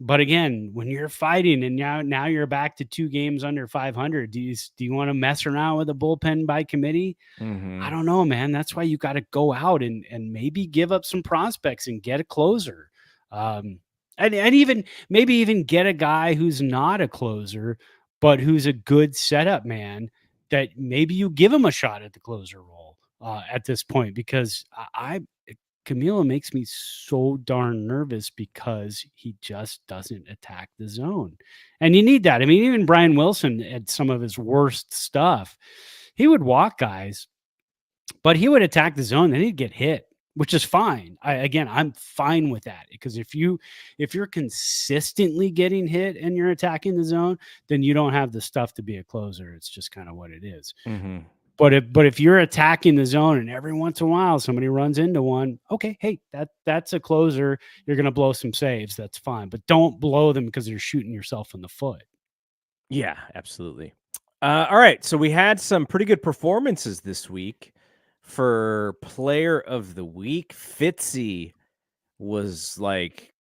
Speaker 2: But again, when you're fighting and now you're back to 2 games under 500, do you want to mess around with a bullpen by committee? I don't know, man. That's why you got to go out and maybe give up some prospects and get a closer. And even maybe even get a guy who's not a closer, but who's a good setup man that maybe you give him a shot at the closer role at this point, because Camilo makes me so darn nervous because he just doesn't attack the zone. And you need that. I mean, even Brian Wilson at some of his worst stuff, he would walk guys, but he would attack the zone and he'd get hit, which is fine. I'm fine with that, because if you're consistently getting hit and you're attacking the zone, then you don't have the stuff to be a closer. It's just kind of what it is. But if you're attacking the zone and every once in a while somebody runs into one, okay, hey, that's a closer. You're going to blow some saves. That's fine. But don't blow them because you're shooting yourself in the foot.
Speaker 1: Yeah, absolutely. All right. So we had some pretty good performances this week for player of the week. Fitzy was like,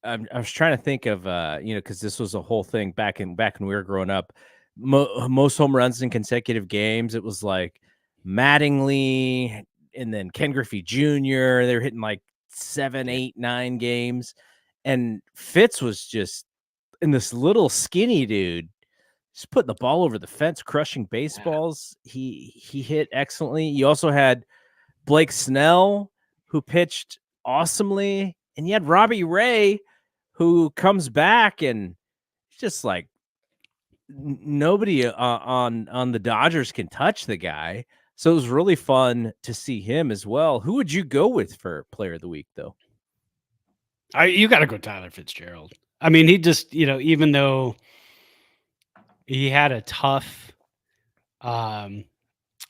Speaker 1: I was trying to think of, because this was a whole thing back when we were growing up. Most home runs in consecutive games. It was like Mattingly and then Ken Griffey Jr. They were hitting like 7, 8, 9 games. And Fitz was just in this little skinny dude, just putting the ball over the fence, crushing baseballs. He hit excellently. You also had Blake Snell, who pitched awesomely. And you had Robbie Ray, who comes back and just like nobody on the Dodgers can touch the guy. So it was really fun to see him as well. Who would you go with for player of the week, though?
Speaker 2: You got to go Tyler Fitzgerald. I mean, he just, even though he had a tough, a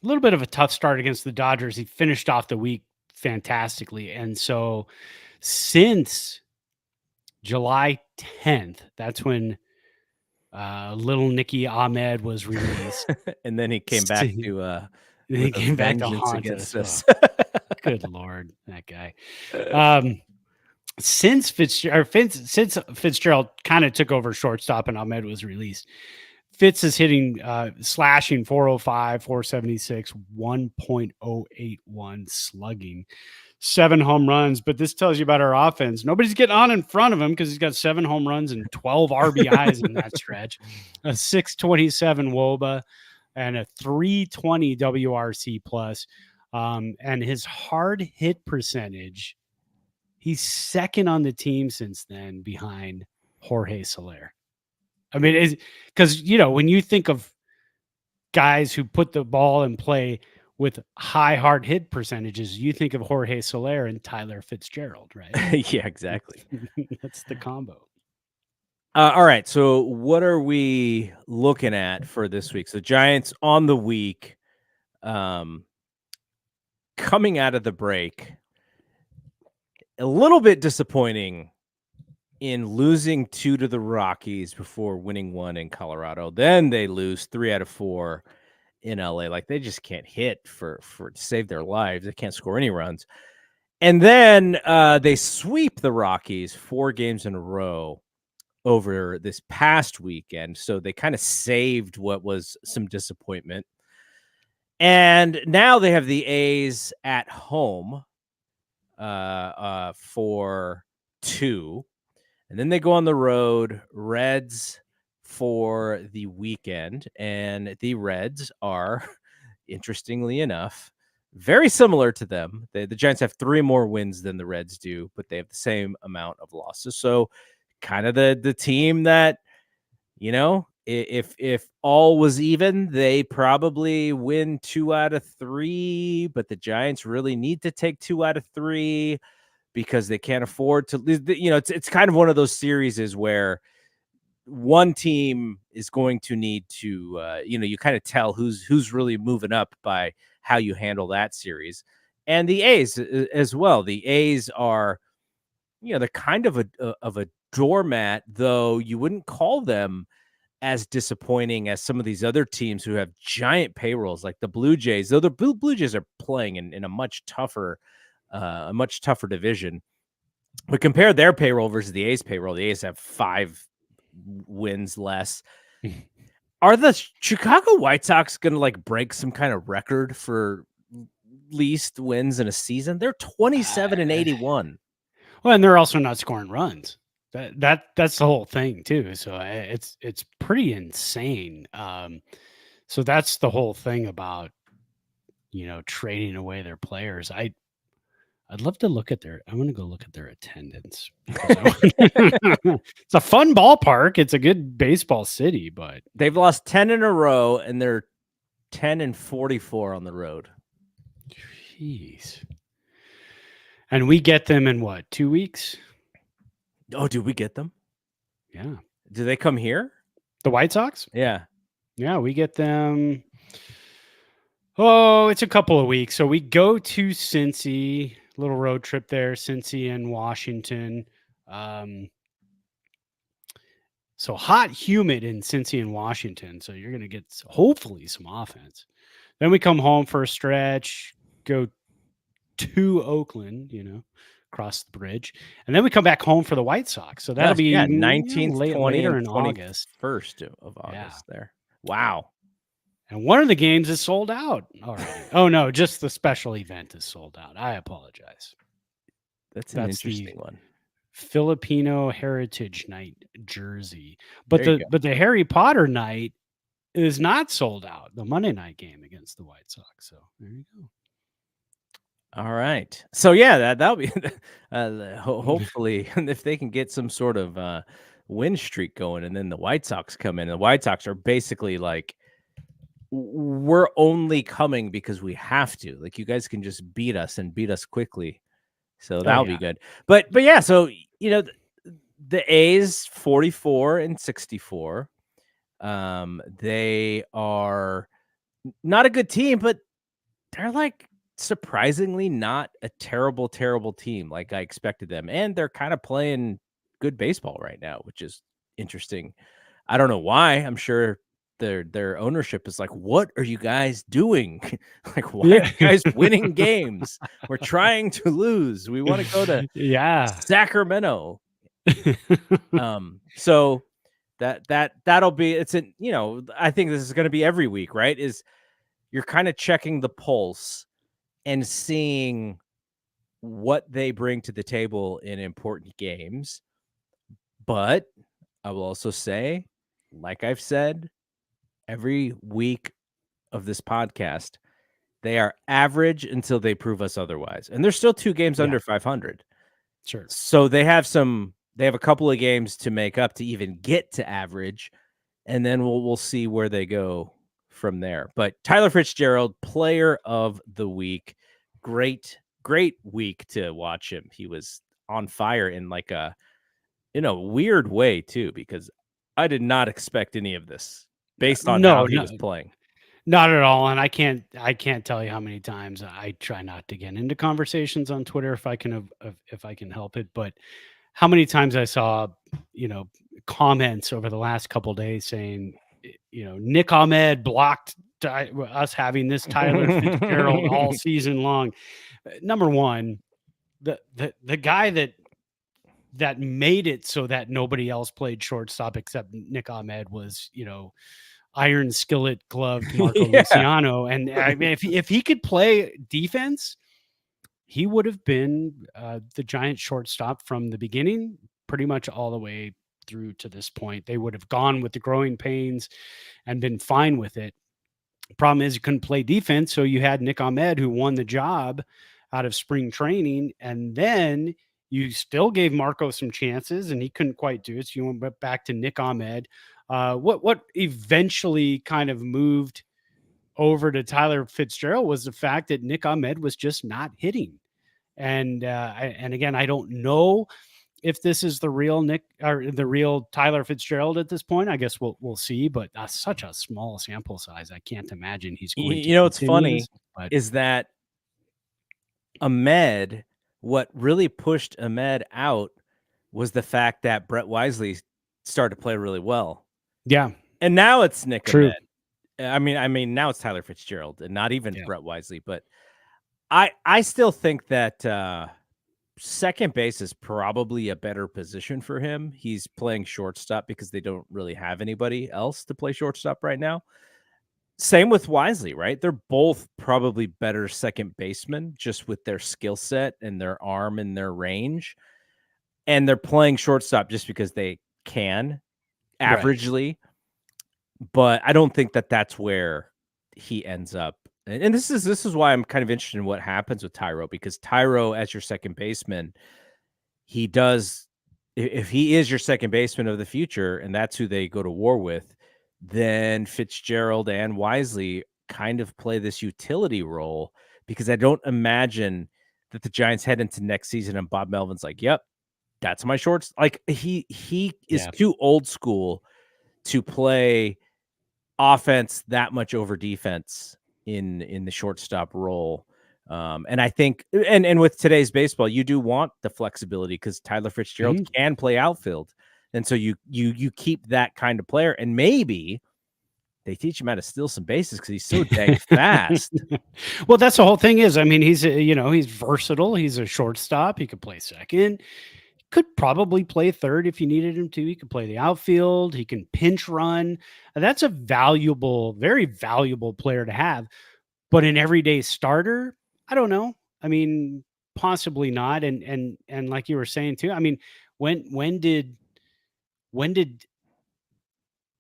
Speaker 2: little bit of a tough start against the Dodgers, he finished off the week fantastically. And so since July 10th, that's when little Nicky Ahmed was released.
Speaker 1: And then he came back to
Speaker 2: he came back to haunt
Speaker 1: against us.
Speaker 2: Good Lord, that guy. Since Fitzgerald kind of took over shortstop and Ahmed was released, Fitz is hitting, slashing 405, 476, 1.081 slugging, 7 home runs. But this tells you about our offense. Nobody's getting on in front of him because he's got 7 home runs and 12 RBIs in that stretch, a 627 WOBA and a 320 WRC plus. And his hard hit percentage, he's second on the team since then behind Jorge Soler. I mean, because, when you think of guys who put the ball in play with high hard hit percentages, you think of Jorge Soler and Tyler Fitzgerald, right?
Speaker 1: Yeah, exactly.
Speaker 2: That's the combo.
Speaker 1: All right. So what are we looking at for this week? So Giants on the week, coming out of the break, a little bit disappointing in losing 2 to the Rockies before winning 1 in Colorado. Then they lose 3 out of 4 in LA. Like, they just can't hit for to save their lives. They can't score any runs. And then they sweep the Rockies 4 games in a row over this past weekend. So they kind of saved what was some disappointment. And now they have the A's at home for 2. And then they go on the road, Reds for the weekend. And the Reds are, interestingly enough, very similar to them. The Giants have 3 more wins than the Reds do, but they have the same amount of losses. So kind of the team that, you know, if all was even, they probably win 2 out of 3, but the Giants really need to take 2 out of 3 because they can't afford to lose. You know, it's kind of one of those series where one team is going to need to, you know, you kind of tell who's really moving up by how you handle that series. And the A's as well. The A's are, you know, they're kind of a doormat, though you wouldn't call them as disappointing as some of these other teams who have giant payrolls, like the Blue Jays. Though the Blue Jays are playing in a much tougher division. But compare their payroll versus the A's payroll. The A's have 5 wins less. Are the Chicago White Sox going to like break some kind of record for least wins in a season? They're 27 and 81.
Speaker 2: Well, and they're also not scoring runs. That's the whole thing too. So it's pretty insane. So that's the whole thing about, you know, trading away their players. I'd love to look at I'm going to go look at their attendance. It's a fun ballpark. It's a good baseball city, but
Speaker 1: they've lost 10 in a row and they're 10 and 44 on the road.
Speaker 2: Jeez. And we get them in what, 2 weeks?
Speaker 1: Oh, do we get them?
Speaker 2: Yeah.
Speaker 1: Do they come here?
Speaker 2: The White Sox?
Speaker 1: Yeah.
Speaker 2: Yeah, we get them. Oh, it's a couple of weeks. So we go to Cincy, little road trip there, Cincy and Washington. So hot, humid in Cincy and Washington. So you're going to get hopefully some offense. Then we come home for a stretch, go to Oakland, you know, across the bridge. And then we come back home for the White Sox. So that'll be
Speaker 1: 19th,
Speaker 2: later in August.
Speaker 1: 1st of August there. Wow.
Speaker 2: And one of the games is sold out already. Oh, no, just the special event is sold out. I apologize.
Speaker 1: That's an interesting one.
Speaker 2: Filipino Heritage Night jersey. But the Harry Potter night is not sold out. The Monday night game against the White Sox. So there you go.
Speaker 1: All right. So yeah, that'll be hopefully if they can get some sort of win streak going, and then the White Sox come in. And the White Sox are basically like, we're only coming because we have to. Like, you guys can just beat us and beat us quickly. So that'll be good. But yeah, so you know, the A's 44 and 64. They are not a good team, but they're like surprisingly not a terrible team like I expected them. And they're kind of playing good baseball right now, which is interesting. I don't know why. I'm sure their ownership is like, what are you guys doing? Like, why are you guys winning games? We're trying to lose. We want to go to Sacramento. So that'll be, it's an, you know, I think this is going to be every week, right? Is you're kind of checking the pulse and seeing what they bring to the table in important games. But I will also say, like I've said, every week of this podcast, they are average until they prove us otherwise. And there's still 2 games under 500.
Speaker 2: Sure.
Speaker 1: So they have a couple of games to make up to even get to average. And then we'll see where they go from there. But Tyler Fitzgerald, player of the week. Great week to watch him. He was on fire in a weird way too, because I did not expect any of this based on how he was playing.
Speaker 2: Not at all. And I can't tell you how many times I try not to get into conversations on Twitter if I can help it. But how many times I saw, you know, comments over the last couple of days saying, you know, Nick Ahmed blocked us having this Tyler Fitzgerald all season long. Number one, the guy that made it so that nobody else played shortstop except Nick Ahmed was, you know, iron skillet gloved Marco Luciano. And I mean, if he could play defense, he would have been the Giant shortstop from the beginning, pretty much all the way through to this point. They would have gone with the growing pains and been fine with it. Problem is, you couldn't play defense, so you had Nick Ahmed, who won the job out of spring training, and then you still gave Marco some chances, and he couldn't quite do it. So you went back to Nick Ahmed. What eventually kind of moved over to Tyler Fitzgerald was the fact that Nick Ahmed was just not hitting. And again, I don't know if this is the real Nick or the real Tyler Fitzgerald at this point. I guess we'll see, but such a small sample size. I can't imagine he's going to
Speaker 1: What's
Speaker 2: continue
Speaker 1: funny
Speaker 2: this, but
Speaker 1: is that Ahmed, what really pushed Ahmed out was the fact that Brett Wisely started to play really well.
Speaker 2: yeah,
Speaker 1: And now it's Nick
Speaker 2: true.
Speaker 1: Ahmed. I mean, now it's Tyler Fitzgerald and not even Brett Wisely. But I still think that second base is probably a better position for him. He's playing shortstop because they don't really have anybody else to play shortstop right now. Same with Wisely, right? They're both probably better second basemen just with their skill set and their arm and their range. And they're playing shortstop just because they can averagely. Right. But I don't think that that's where he ends up. And this is why I'm kind of interested in what happens with Tyro, because Tyro as your second baseman, he does, if he is your second baseman of the future and that's who they go to war with, then Fitzgerald and Wisely kind of play this utility role, because I don't imagine that the Giants head into next season and Bob Melvin's like, yep, that's my shorts. Like he is too old school to play offense that much over defense in the shortstop role. And I think, and with today's baseball, you do want the flexibility because Tyler Fitzgerald can play outfield. And so you keep that kind of player, and maybe they teach him how to steal some bases because he's so dang fast.
Speaker 2: Well, that's the whole thing is, I mean, he's versatile. He's a shortstop. He could play second. Could probably play third if you needed him to. He could play the outfield. He can pinch run. That's a valuable, very valuable player to have. But an everyday starter, I don't know. I mean, possibly not. And like you were saying too, I mean, when did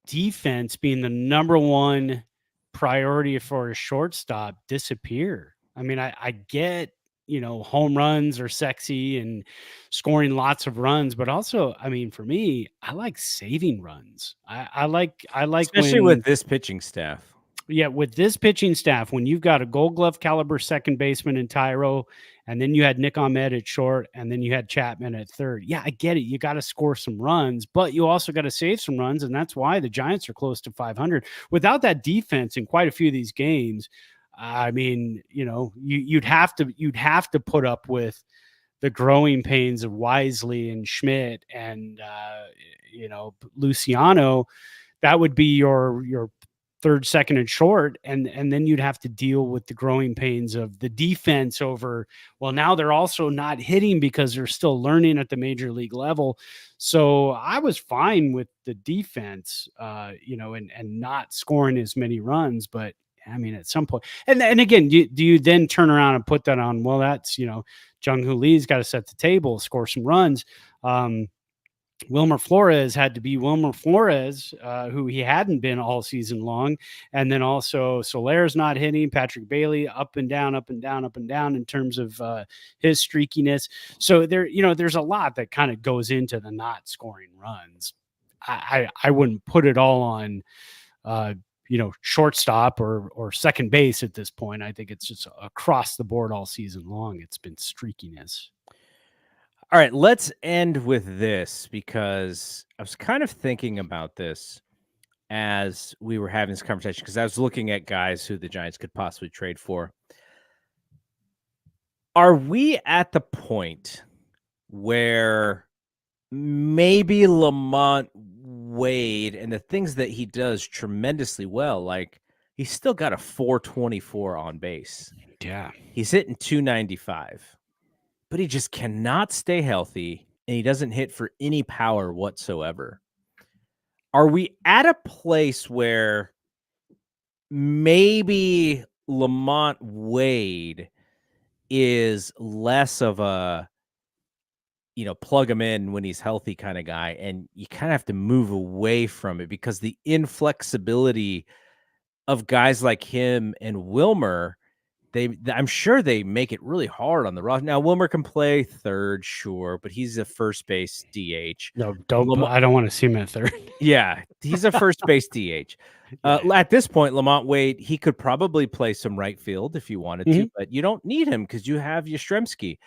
Speaker 2: defense being the number one priority for a shortstop disappear? I mean, I get, home runs are sexy and scoring lots of runs, but also, I mean, for me, I like saving runs. I like
Speaker 1: especially with this pitching staff.
Speaker 2: Yeah, with this pitching staff, when you've got a Gold Glove caliber second baseman in Tyro, and then you had Nick Ahmed at short, and then you had Chapman at third. Yeah, I get it. You got to score some runs, but you also got to save some runs, and that's why the Giants are close to 500. Without that defense in quite a few of these games, I mean, you'd have to put up with the growing pains of Wisely and Schmidt and Luciano. That would be your third, second, and short, and then you'd have to deal with the growing pains of the defense over, well, now they're also not hitting because they're still learning at the major league level. So I was fine with the defense, and not scoring as many runs, but I mean, at some point, and again, do you then turn around and put that on, well, that's, Jung-Hoo Lee's got to set the table, score some runs. Wilmer Flores had to be Wilmer Flores, who he hadn't been all season long. And then also Soler's not hitting. Patrick Bailey up and down, up and down, up and down in terms of his streakiness. So there's a lot that kind of goes into the not scoring runs. I wouldn't put it all on, shortstop or second base at this point. I think it's just across the board all season long. It's been streakiness.
Speaker 1: All right, let's end with this, because I was kind of thinking about this as we were having this conversation, because I was looking at guys who the Giants could possibly trade for. Are we at the point where maybe Lamont Wade and the things that he does tremendously well, like he's still got a 424 on base.
Speaker 2: Yeah.
Speaker 1: He's hitting 295. But he just cannot stay healthy, and he doesn't hit for any power whatsoever. Are we at a place where maybe Lamont Wade is less of a, plug him in when he's healthy kind of guy, and you kind of have to move away from it because the inflexibility of guys like him and Wilmer, I'm sure they make it really hard on the roster. Now Wilmer can play third, sure, but he's a first base DH.
Speaker 2: No, I don't want to see him at third.
Speaker 1: Yeah, he's a first base DH.
Speaker 2: Yeah.
Speaker 1: At this point, Lamont Wade, he could probably play some right field if you wanted to,
Speaker 2: Mhm.
Speaker 1: but you don't need him because you have Yastrzemski.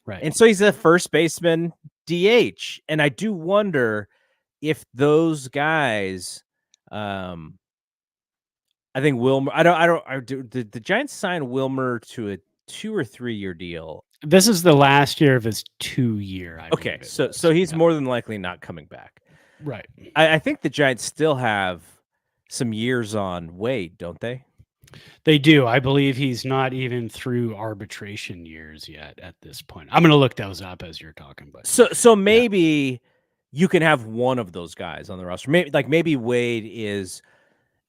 Speaker 2: Right.
Speaker 1: And so he's a first baseman DH. And I do wonder if those guys, I think Wilmer, the Giants sign Wilmer to a 2 or 3 year deal.
Speaker 2: This is the last year of his 2-year, I
Speaker 1: Okay,
Speaker 2: believe it
Speaker 1: so
Speaker 2: was.
Speaker 1: he's
Speaker 2: Yeah.
Speaker 1: more than likely not coming back.
Speaker 2: Right.
Speaker 1: I think the Giants still have some years on Wade, don't they?
Speaker 2: They do. I believe he's not even through arbitration years yet at this point. I'm going to look those up as you're talking, but
Speaker 1: So maybe you can have one of those guys on the roster. Maybe Wade is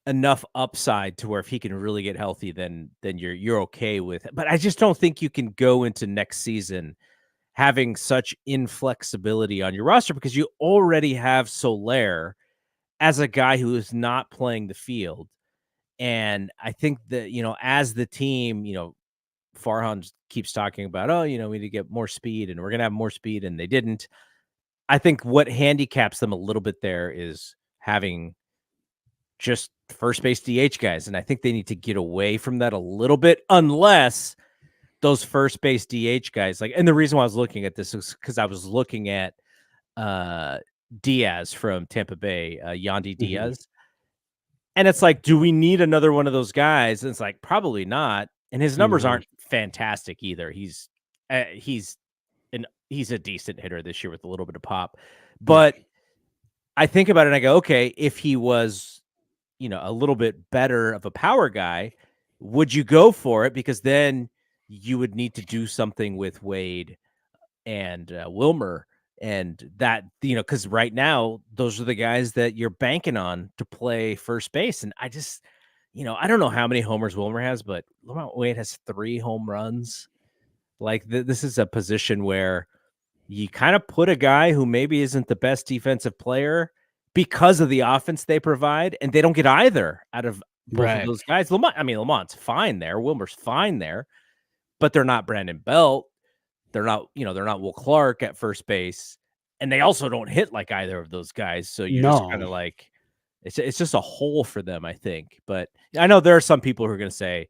Speaker 1: enough upside to where if he can really get healthy, then you're okay with it. But I just don't think you can go into next season having such inflexibility on your roster because you already have Soler as a guy who is not playing the field. And I think that, as the team, Farhan keeps talking about, oh, we need to get more speed and we're going to have more speed. And they didn't. I think what handicaps them a little bit there is having just first base DH guys. And I think they need to get away from that a little bit unless those first base DH guys, and the reason why I was looking at this is because I was looking at Diaz from Tampa Bay, Yandy Diaz. And it's like, do we need another one of those guys? And it's like, probably not. And his numbers aren't fantastic either. He's a decent hitter this year with a little bit of pop. But I think about it and I go, okay, if he was, a little bit better of a power guy, would you go for it? Because then you would need to do something with Wade and Wilmer. And that, because right now, those are the guys that you're banking on to play first base. And I just, I don't know how many homers Wilmer has, but Lamont Wade has 3 home runs. This is a position where you kind of put a guy who maybe isn't the best defensive player because of the offense they provide, and they don't get either out of both of those guys. Lamont's fine there. Wilmer's fine there, but they're not Brandon Belt. They're not Will Clark at first base, and they also don't hit like either of those guys. So you're just kind of like, it's just a hole for them, I think. But I know there are some people who are going to say,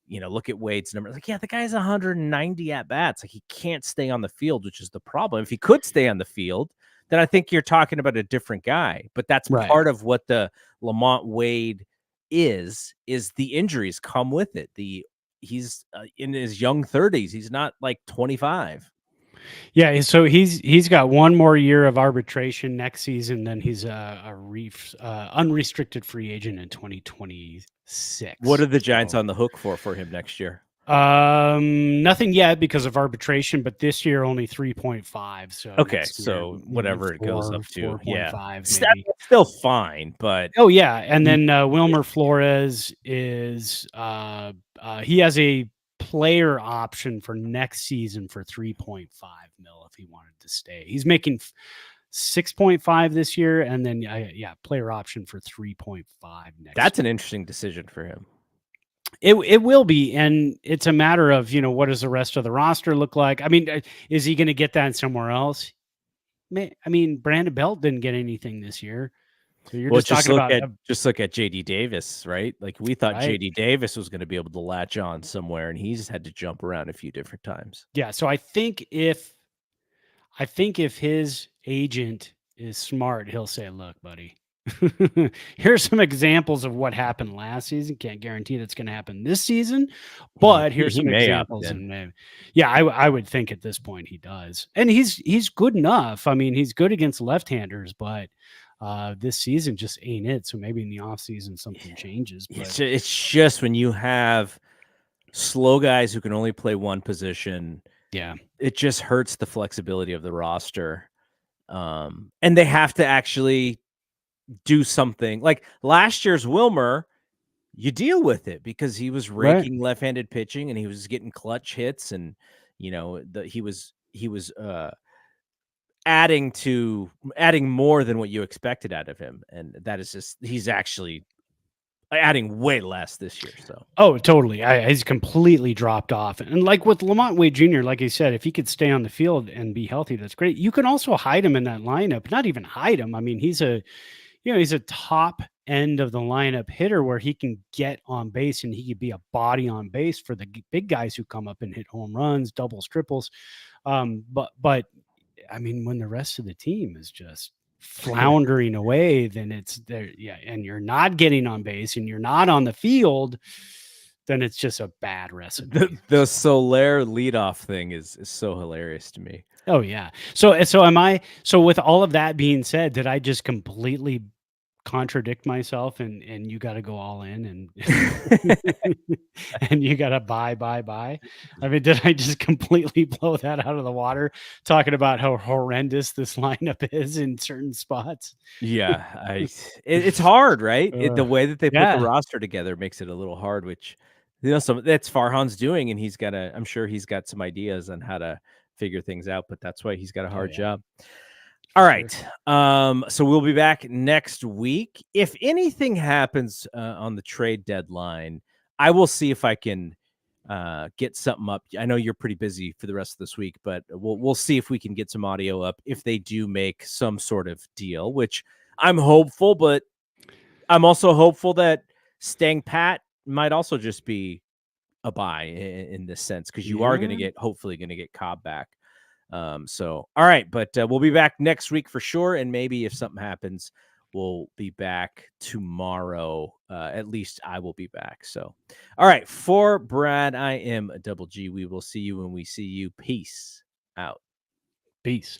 Speaker 1: look at Wade's numbers. Like, yeah, the guy's 190 at bats. Like, he can't stay on the field, which is the problem. If he could stay on the field, then I think you're talking about a different guy. But that's part of what the Lamont Wade is the injuries come with it. He's in his young 30s. He's not like 25.
Speaker 2: Yeah, so he's got one more year of arbitration next season. Then he's a unrestricted free agent in 2026.
Speaker 1: What are the Giants on the hook for him next year?
Speaker 2: Nothing yet because of arbitration, but this year only 3.5. So
Speaker 1: okay, so whatever it goes up to,
Speaker 2: 4.5, maybe.
Speaker 1: Still fine, but
Speaker 2: oh yeah, and then Wilmer Flores is he has a player option for next season for 3.5 mil if he wanted to stay. He's making 6.5 this year, and then player option for 3.5 next.
Speaker 1: That's
Speaker 2: year.
Speaker 1: An interesting decision for him.
Speaker 2: It will be, and it's a matter of what does the rest of the roster look like. I mean, is he going to get that somewhere else? I mean, Brandon Belt didn't get anything this year. So you're just talking about
Speaker 1: just look at JD Davis, right? Like we thought JD Davis was going to be able to latch on somewhere, and he just had to jump around a few different times.
Speaker 2: Yeah, so I think if his agent is smart, he'll say, "Look, buddy, here's some examples of what happened last season. Can't guarantee that's going to happen this season, but here's some examples." And I would think at this point he does, and he's good enough. I mean, he's good against left-handers, but this season just ain't it. So maybe in the offseason something changes. But
Speaker 1: it's just when you have slow guys who can only play one position, it just hurts the flexibility of the roster. And they have to actually do something. Like last year's Wilmer, you deal with it because he was raking left-handed pitching and he was getting clutch hits, and he was adding more than what you expected out of him, and that is just he's actually adding way less this year. So
Speaker 2: Oh, totally. He's completely dropped off. And like with Lamont Wade Jr., like I said, if he could stay on the field and be healthy, that's great. You can also hide him in that lineup. Not even hide him. I mean, he's a top end of the lineup hitter where he can get on base and he could be a body on base for the big guys who come up and hit home runs, doubles, triples. But I mean, when the rest of the team is just floundering away, then it's there. Yeah. And you're not getting on base and you're not on the field, then it's just a bad recipe.
Speaker 1: the Soler leadoff thing is so hilarious to me.
Speaker 2: Oh yeah. So with all of that being said, did I just completely contradict myself and you got to go all in and and you got to buy. I mean, did I just completely blow that out of the water talking about how horrendous this lineup is in certain spots?
Speaker 1: Yeah, it's hard, right? The way that they put the
Speaker 2: Yeah.
Speaker 1: roster together makes it a little hard, which that's Farhan's doing, and I'm sure he's got some ideas on how to figure things out, but that's why he's got a hard job. All right. So we'll be back next week. If anything happens on the trade deadline, I will see if I can get something up. I know you're pretty busy for the rest of this week, but we'll see if we can get some audio up if they do make some sort of deal, which I'm hopeful, but I'm also hopeful that staying pat might also just be a buy in this sense, because you are going to hopefully going to get Cobb back. So, all right, but we'll be back next week for sure. And maybe if something happens, we'll be back tomorrow. At least I will be back. So, all right, for Brad, I am Double G. We will see you when we see you. Peace out.
Speaker 2: Peace.